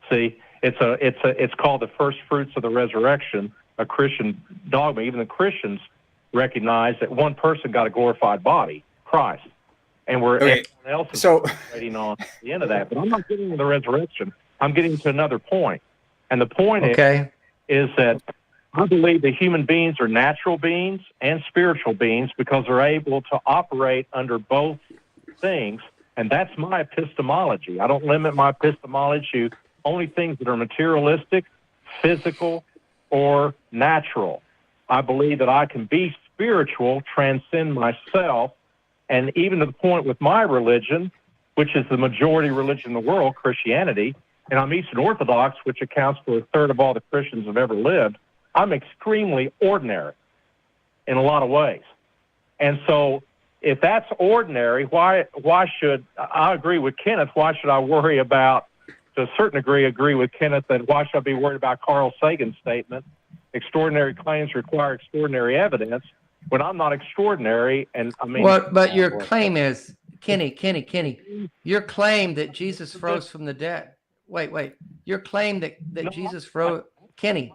See, it's called the first fruits of the resurrection, a Christian dogma. Even the Christians recognize that one person got a glorified body, Christ, and everyone else is waiting on the end of that. But I'm not getting to the resurrection. I'm getting to another point. And the point is that I believe that human beings are natural beings and spiritual beings because they're able to operate under both things. And that's my epistemology. I don't limit my epistemology to only things that are materialistic, physical, or natural. I believe that I can be spiritual, transcend myself, And even to the point with my religion, which is the majority religion in the world, Christianity, and I'm Eastern Orthodox, which accounts for a third of all the Christians have ever lived, I'm extremely ordinary in a lot of ways. And so if that's ordinary, why should, I agree with Kenneth, why should I worry about, to a certain degree, agree with Kenneth that why should I be worried about Carl Sagan's statement, extraordinary claims require extraordinary evidence, when I'm not extraordinary? And I mean, well, but your claim is, Kenny, your claim that Jesus rose from the dead. Wait. Your claim that Jesus rose, Kenny,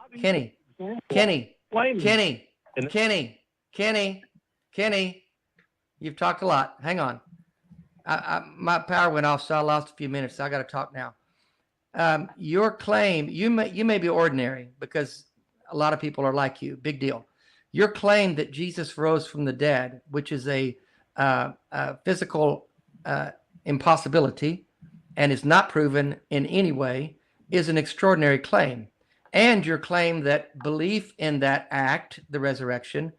you've talked a lot. Hang on. My power went off, so I lost a few minutes. So I got to talk now. Your claim, you may be ordinary because a lot of people are like you. Big deal. Your claim that Jesus rose from the dead, which is a physical impossibility and is not proven in any way, is an extraordinary claim. And your claim that belief in that act, the resurrection,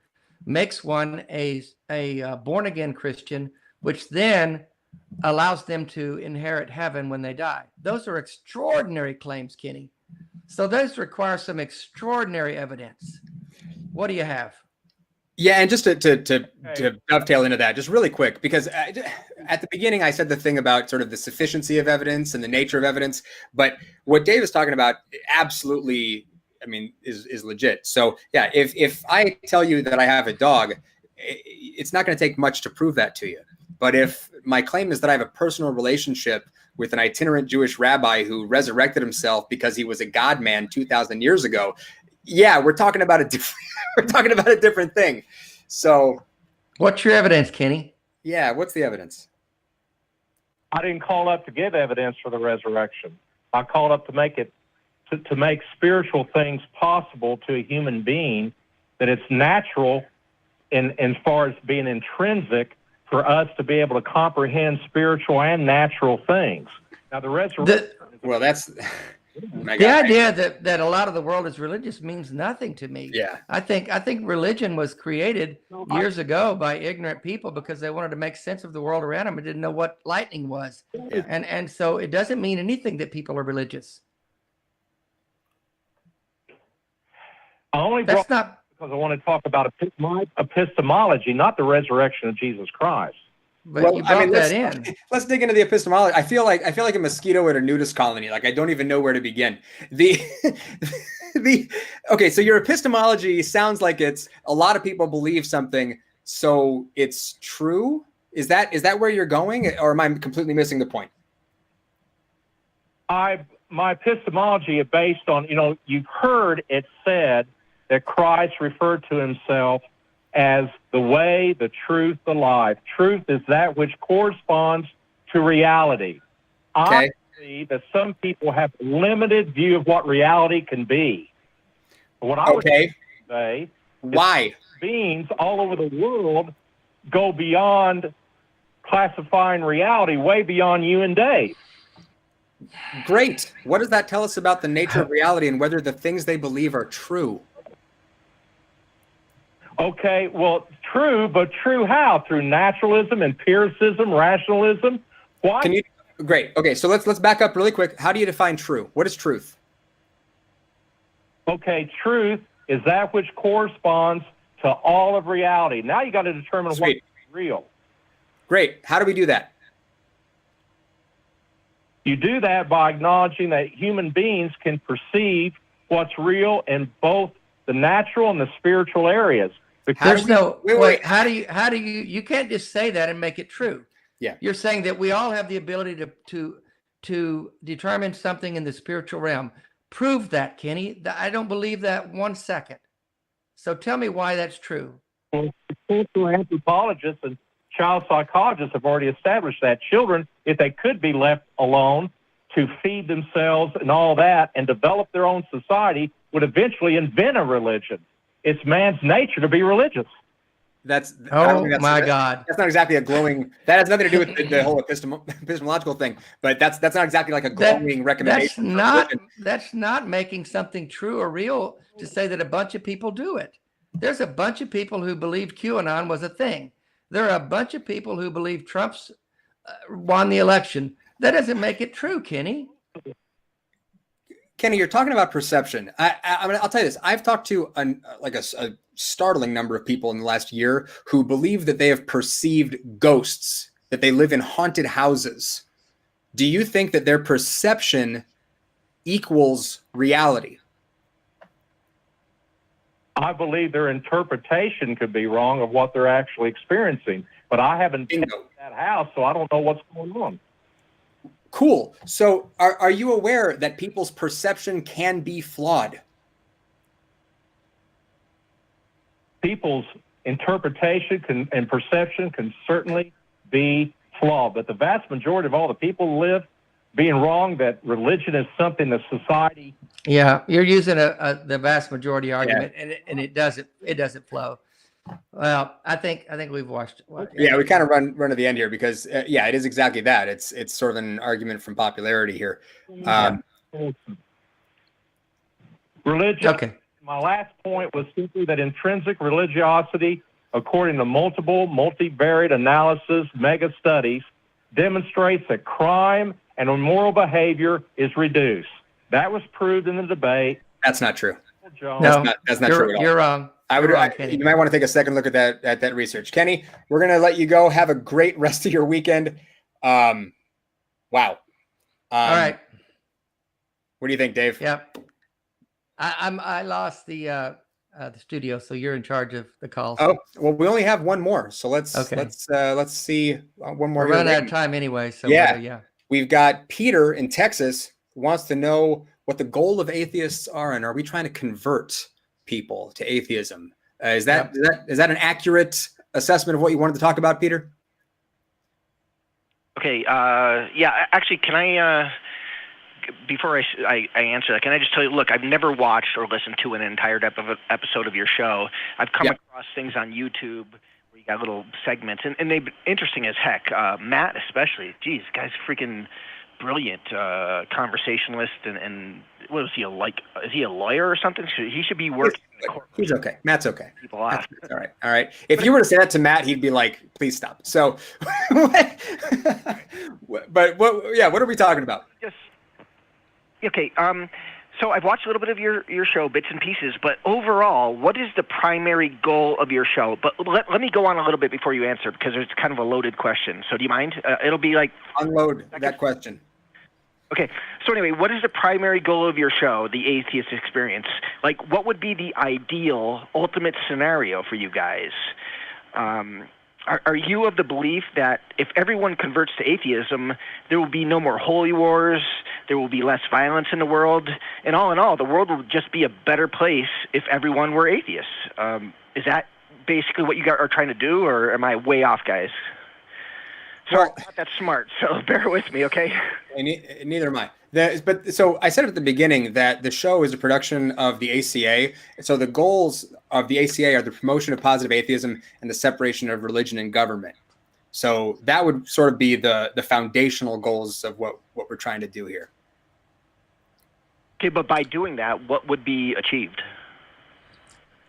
makes one a born-again Christian, which then allows them to inherit heaven when they die. Those are extraordinary claims, Kenny. So those require some extraordinary evidence. What do you have? Yeah, and just to dovetail into that, just really quick, because at the beginning I said the thing about sort of the sufficiency of evidence and the nature of evidence, but what Dave is talking about absolutely, I mean, is legit. So yeah, if I tell you that I have a dog, it's not going to take much to prove that to you. But if my claim is that I have a personal relationship with an itinerant Jewish rabbi who resurrected himself because he was a God man 2,000 years ago, yeah, we're talking about a different thing. So, what's your evidence, Kenny? Yeah, what's the evidence? I didn't call up to give evidence for the resurrection. I called up to make it to make spiritual things possible to a human being, that it's natural in as far as being intrinsic for us to be able to comprehend spiritual and natural things. Now, the resurrection. The idea that a lot of the world is religious means nothing to me. Yeah, I think religion was created years ago by ignorant people because they wanted to make sense of the world around them and didn't know what lightning was. Yeah. And so it doesn't mean anything that people are religious. Because I want to talk about epistemology, not the resurrection of Jesus Christ. But you brought that in. Let's dig into the epistemology. I feel like a mosquito at a nudist colony. Like I don't even know where to begin. Okay, so your epistemology sounds like it's a lot of people believe something, so it's true. Is that where you're going, or am I completely missing the point? My epistemology is based on, you've heard it said that Christ referred to himself as the way, the truth, the life. Truth is that which corresponds to reality. Okay. I see that some people have a limited view of what reality can be. What I would say, why beings all over the world go beyond classifying reality, way beyond you and Dave. Great. What does that tell us about the nature of reality and whether the things they believe are true? Okay, well, true, but true how? Through naturalism, empiricism, rationalism? Why? Great. Okay, so let's back up really quick. How do you define true? What is truth? Okay, truth is that which corresponds to all of reality. Now you got to determine what's real. Great. How do we do that? You do that by acknowledging that human beings can perceive what's real in both the natural and the spiritual areas. There's how do you you can't just say that and make it true. Yeah. You're saying that we all have the ability to determine something in the spiritual realm. Prove that, Kenny. I don't believe that 1 second. So tell me why that's true. Cultural anthropologists and child psychologists have already established that children, if they could be left alone to feed themselves and all that and develop their own society, would eventually invent a religion. It's man's nature to be religious. God. That's not exactly a glowing. That has nothing to do with the whole epistemological thing. But that's not exactly like a glowing recommendation. That's not making something true or real to say that a bunch of people do it. There's a bunch of people who believed QAnon was a thing. there are a bunch of people who believe Trump's won the election. That doesn't make it true, Kenny. Kenny, you're talking about perception. I mean, I'll tell you this. I've talked to a startling number of people in the last year who believe that they have perceived ghosts, that they live in haunted houses. Do you think that their perception equals reality? I believe their interpretation could be wrong of what they're actually experiencing, but I haven't been in that house, so I don't know what's going on. Cool. So are you aware that people's perception can be flawed? People's interpretation and perception can certainly be flawed, but the vast majority of all the people live being wrong that religion is something that society. Yeah, you're using the vast majority argument, and it doesn't flow. Well, I think we've watched. Yeah, we kind of run to the end here because it is exactly that. It's sort of an argument from popularity here. Religion. Okay. My last point was simply that intrinsic religiosity, according to multivariate analysis, mega studies, demonstrates that crime and immoral behavior is reduced. That was proved in the debate. That's not true. No, that's not true at all. You're wrong. You might want to take a second look at that research. Kenny, we're going to let you go. Have a great rest of your weekend. Wow. All right. What do you think, Dave? Yep. I lost the studio, so you're in charge of the calls. Oh, well, we only have one more, so let's see one more. We're running out of time anyway, so yeah. We've got Peter in Texas who wants to know what the goal of atheists are, and are we trying to convert people to atheism? Is that an accurate assessment of what you wanted to talk about, Peter? Okay. Actually, can I? Before I answer that, can I just tell you, look, I've never watched or listened to an entire episode of your show. I've come across things on YouTube where you got little segments, and they've been interesting as heck. Matt especially. Geez, guy's freaking brilliant conversationalist, and what is he, is he a lawyer or something? He should be working. He's okay. Matt's okay. People ask. All right. If you were to say that to Matt, he'd be like, please stop. So, but what are we talking about? Okay, so I've watched a little bit of your show, bits and pieces, but overall, what is the primary goal of your show? But let me go on a little bit before you answer, because it's kind of a loaded question. So do you mind? It'll be like... Unload that question. Okay, so anyway, what is the primary goal of your show, the Atheist Experience? Like, what would be the ideal, ultimate scenario for you guys? Are you of the belief that if everyone converts to atheism, there will be no more holy wars, there will be less violence in the world, and all in all, the world will just be a better place if everyone were atheists? Is that basically what you guys are trying to do, or am I way off, guys? Sorry, I'm not that smart, so bear with me, okay? Neither am I. So I said at the beginning that the show is a production of the ACA. So the goals of the ACA are the promotion of positive atheism and the separation of religion and government. So that would sort of be the foundational goals of what we're trying to do here. Okay, but by doing that, what would be achieved?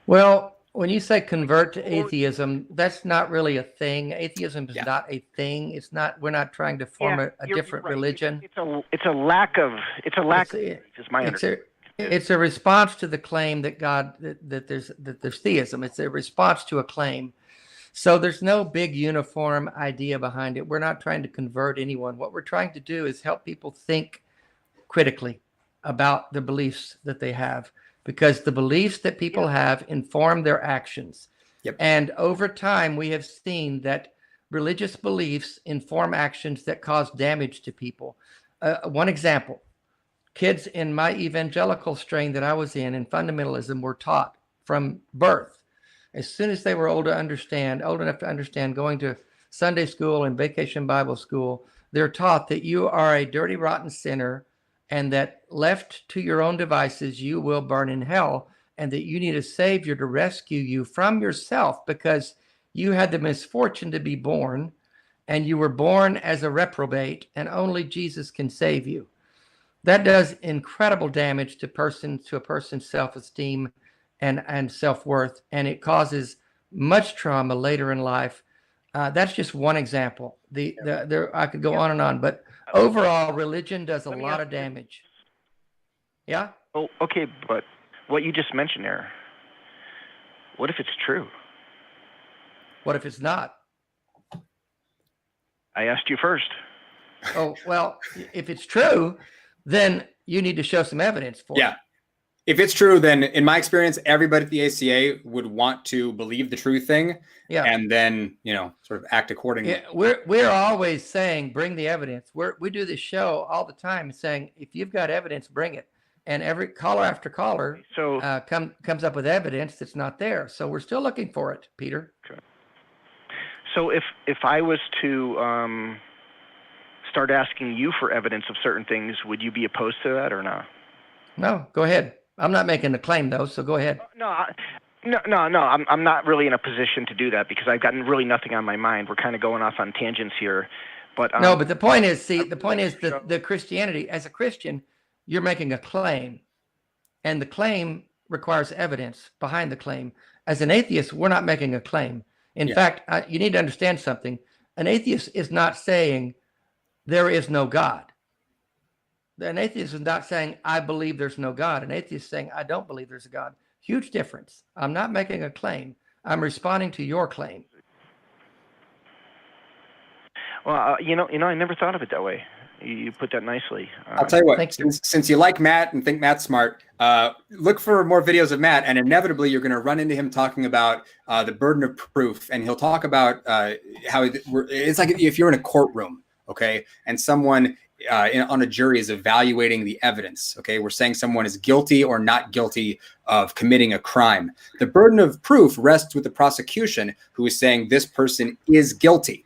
Well, when you say convert to atheism, that's not really a thing. Atheism is not a thing. It's not. We're not trying to form a different religion. It's a lack of. It's my understanding. It's a response to the claim that that there's theism. It's a response to a claim. So there's no big uniform idea behind it. We're not trying to convert anyone. What we're trying to do is help people think critically about the beliefs that they have, because the beliefs that people have inform their actions. Yep. And over time, we have seen that religious beliefs inform actions that cause damage to people. One example, kids in my evangelical strain that I was in fundamentalism, were taught from birth, as soon as they were old enough to understand, going to Sunday school and vacation Bible school, they're taught that you are a dirty, rotten sinner, and that left to your own devices, you will burn in hell, and that you need a savior to rescue you from yourself, because you had the misfortune to be born, and you were born as a reprobate, and only Jesus can save you. That does incredible damage to a person's self-esteem and self-worth, and it causes much trauma later in life. That's just one example. There I could go on and on, but overall, religion does a lot of damage. Yeah. Oh, okay, but what you just mentioned there, what if it's true? What if it's not? I asked you first. Oh, well, if it's true, then you need to show some evidence for it. If it's true, then in my experience, everybody at the ACA would want to believe the true thing, and then sort of act accordingly. Yeah, we're always saying bring the evidence. We do this show all the time, saying if you've got evidence, bring it. And every caller after caller comes up with evidence that's not there. So we're still looking for it, Peter. Okay. So if I was to start asking you for evidence of certain things, would you be opposed to that or not? No, go ahead. I'm not making a claim though, so go ahead. No. I'm not really in a position to do that because I've gotten really nothing on my mind. We're kind of going off on tangents here, but no. But the point is, that the Christianity, as a Christian, you're making a claim, and the claim requires evidence behind the claim. As an atheist, we're not making a claim. In fact, you need to understand something. An atheist is not saying there is no God. An atheist is not saying, I believe there's no God. An atheist is saying, I don't believe there's a God. Huge difference. I'm not making a claim. I'm responding to your claim. Well, I never thought of it that way. You put that nicely. I'll tell you what, since you like Matt and think Matt's smart, look for more videos of Matt, and inevitably you're going to run into him talking about the burden of proof, and he'll talk about how it's like if you're in a courtroom, okay, and someone on a jury is evaluating the evidence, okay, we're saying someone is guilty or not guilty of committing a crime. The burden of proof rests with the prosecution, who is saying this person is guilty.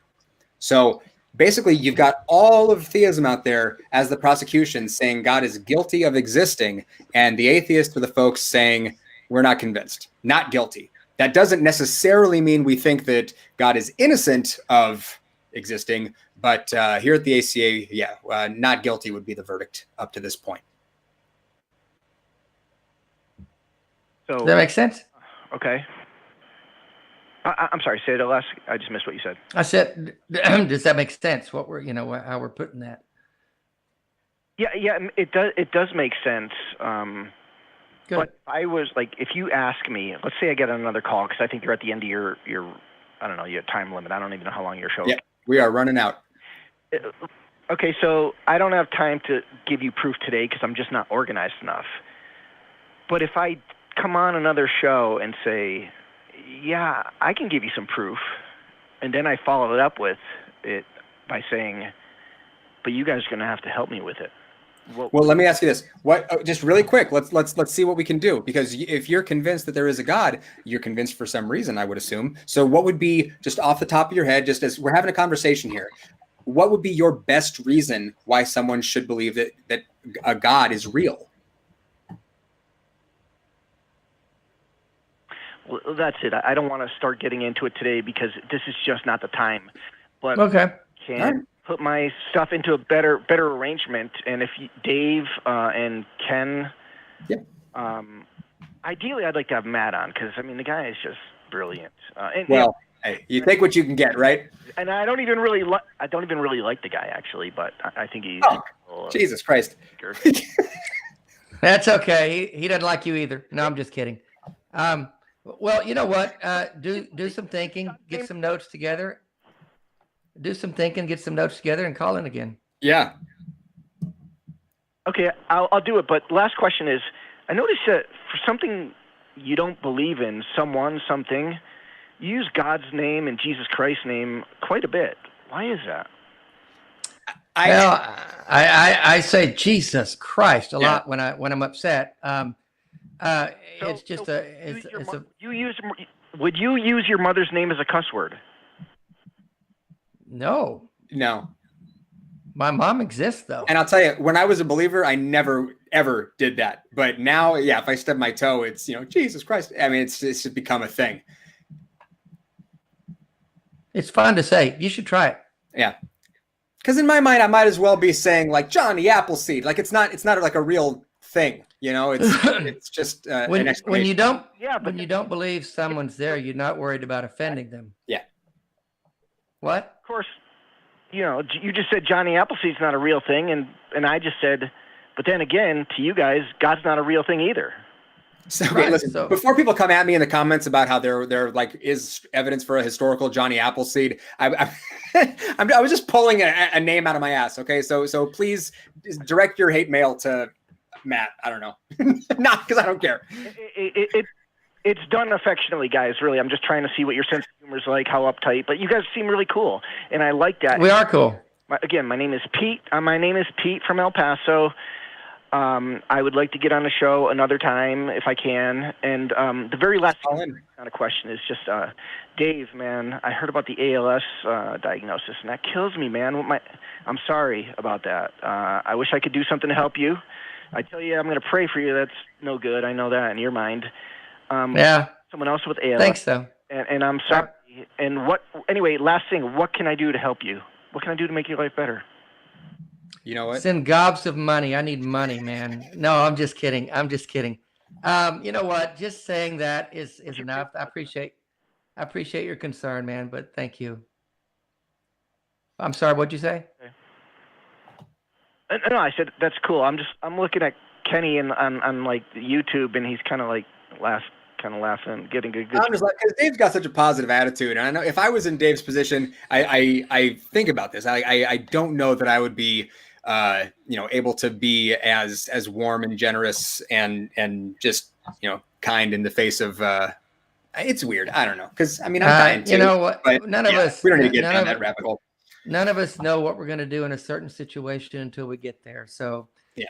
So basically, you've got all of theism out there as the prosecution saying God is guilty of existing, and the atheists are the folks saying we're not convinced, not guilty. That doesn't necessarily mean we think that God is innocent of existing, but here at the ACA, not guilty would be the verdict up to this point. So does that make sense? Okay. I'm sorry. Say the last. I just missed what you said. I said, does that make sense? What we're, how we're putting that? Yeah, it does. It does make sense. But I was like, if you ask me, let's say I get another call because I think you're at the end of your, I don't know, your time limit. I don't even know how long your show is. Yeah, we are running out. Okay, so I don't have time to give you proof today because I'm just not organized enough. But if I come on another show and say, yeah, I can give you some proof, and then I follow it up with it by saying, but you guys are going to have to help me with it. Well, let me ask you this. Just really quick, let's see what we can do, because if you're convinced that there is a God, you're convinced for some reason, I would assume. So what would be, just off the top of your head, just as we're having a conversation here, what would be your best reason why someone should believe that a God is real? Well, that's it. I don't want to start getting into it today because this is just not the time. But okay, can put my stuff into a better arrangement. And if Dave and Ken, ideally, I'd like to have Matt on because I mean the guy is just brilliant. Hey, you take what you can get, right? And I don't even really like the guy actually, but I think he's. Jesus Christ. That's okay. He doesn't like you either. No, I'm just kidding. Well, you know what? Do some thinking, get some notes together. Do some thinking, get some notes together, and call in again. Yeah. Okay, I'll do it. But last question is, I noticed that for something you don't believe in, something, you use God's name and Jesus Christ's name quite a bit. Why is that? I say Jesus Christ a lot when I'm upset. It's just would you use your mother's name as a cuss word? No. My mom exists though. And I'll tell you, when I was a believer, I never ever did that. But now, if I stub my toe, it's Jesus Christ. I mean, it's just become a thing. It's fun to say. You should try it. Yeah. Because in my mind, I might as well be saying like Johnny Appleseed. Like it's not like a real thing. It's just an explanation. When you don't believe someone's there, you're not worried about offending them. Yeah. What? Of course, you just said Johnny Appleseed's not a real thing, and I just said, but then again, to you guys, God's not a real thing either. So, okay, listen, before people come at me in the comments about how there like is evidence for a historical Johnny Appleseed, I was just pulling a name out of my ass. Okay, so please direct your hate mail to Matt. I don't know, not because I don't care. It's done affectionately, guys. Really, I'm just trying to see what your sense of humor is like, how uptight. But you guys seem really cool, and I like that. We are cool. Again, my name is Pete. My name is Pete from El Paso. I would like to get on the show another time if I can. And the very last kind of question is just, Dave, man, I heard about the ALS diagnosis, and that kills me, man. I'm sorry about that. I wish I could do something to help you. I tell you, I'm going to pray for you. That's no good. I know that in your mind. Yeah. Someone else with ALS. Thanks, though. And I'm sorry. And anyway, last thing, what can I do to help you? What can I do to make your life better? You know what? Send gobs of money. I need money, man. No, I'm just kidding. I'm just kidding. You know what? Just saying that is enough. I appreciate your concern, man, but thank you. I'm sorry, what'd you say? No, I said that's cool. I'm looking at Kenny on like YouTube, and he's kind of like laughing, getting a good. I'm just like, because Dave's got such a positive attitude, and I know if I was in Dave's position, I think about this. I don't know that I would be, able to be as warm and generous and just kind in the face of. It's weird. I don't know, because I mean I'm kind too. You know what? But none of us. We don't need to get down that rabbit hole. None of us know what we're going to do in a certain situation until we get there. So. Yeah.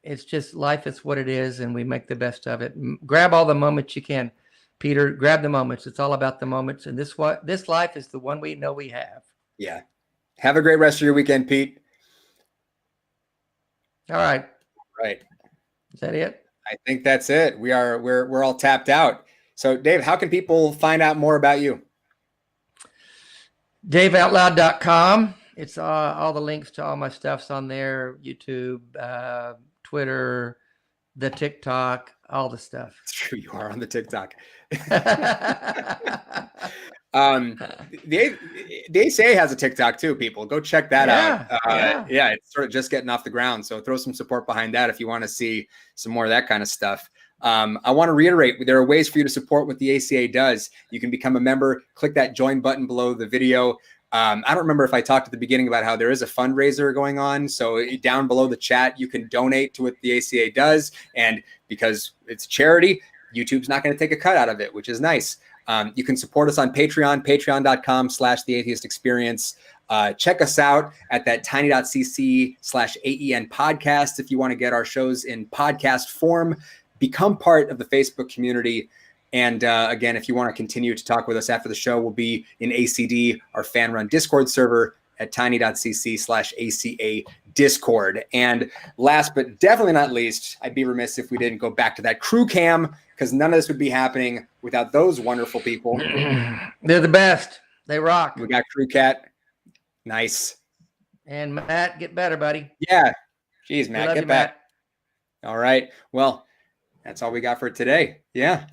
It's just life is what it is, and we make the best of it. Grab all the moments you can, Peter. Grab the moments. It's all about the moments, and this life is the one we know we have. Yeah. Have a great rest of your weekend, Pete. All right. Right. Is that it? I think that's it. We're all tapped out. So, Dave, how can people find out more about you? DaveOutloud.com. It's all the links to all my stuff's on there. YouTube, Twitter, the TikTok, all the stuff. It's true. You are on the TikTok. The ACA has a TikTok too, people. Go check that out. Yeah, it's sort of just getting off the ground. So throw some support behind that if you want to see some more of that kind of stuff. I want to reiterate, there are ways for you to support what the ACA does. You can become a member. Click that join button below the video. I don't remember if I talked at the beginning about how there is a fundraiser going on. So down below the chat, you can donate to what the ACA does. And because it's charity, YouTube's not going to take a cut out of it, which is nice. You can support us on Patreon, patreon.com/The Atheist Experience. Check us out at that tiny.cc/AEN podcast if you want to get our shows in podcast form. Become part of the Facebook community. And again, if you want to continue to talk with us after the show, we'll be in ACD, our fan-run Discord server at tiny.cc/ACA Discord. And last but definitely not least, I'd be remiss if we didn't go back to that crew cam, because none of this would be happening without those wonderful people. They're the best. They rock. We got Crew Cat. Nice. And Matt, get better, buddy. Yeah. Jeez, Matt, Love get you, back. Matt. All right. Well, that's all we got for today. Yeah.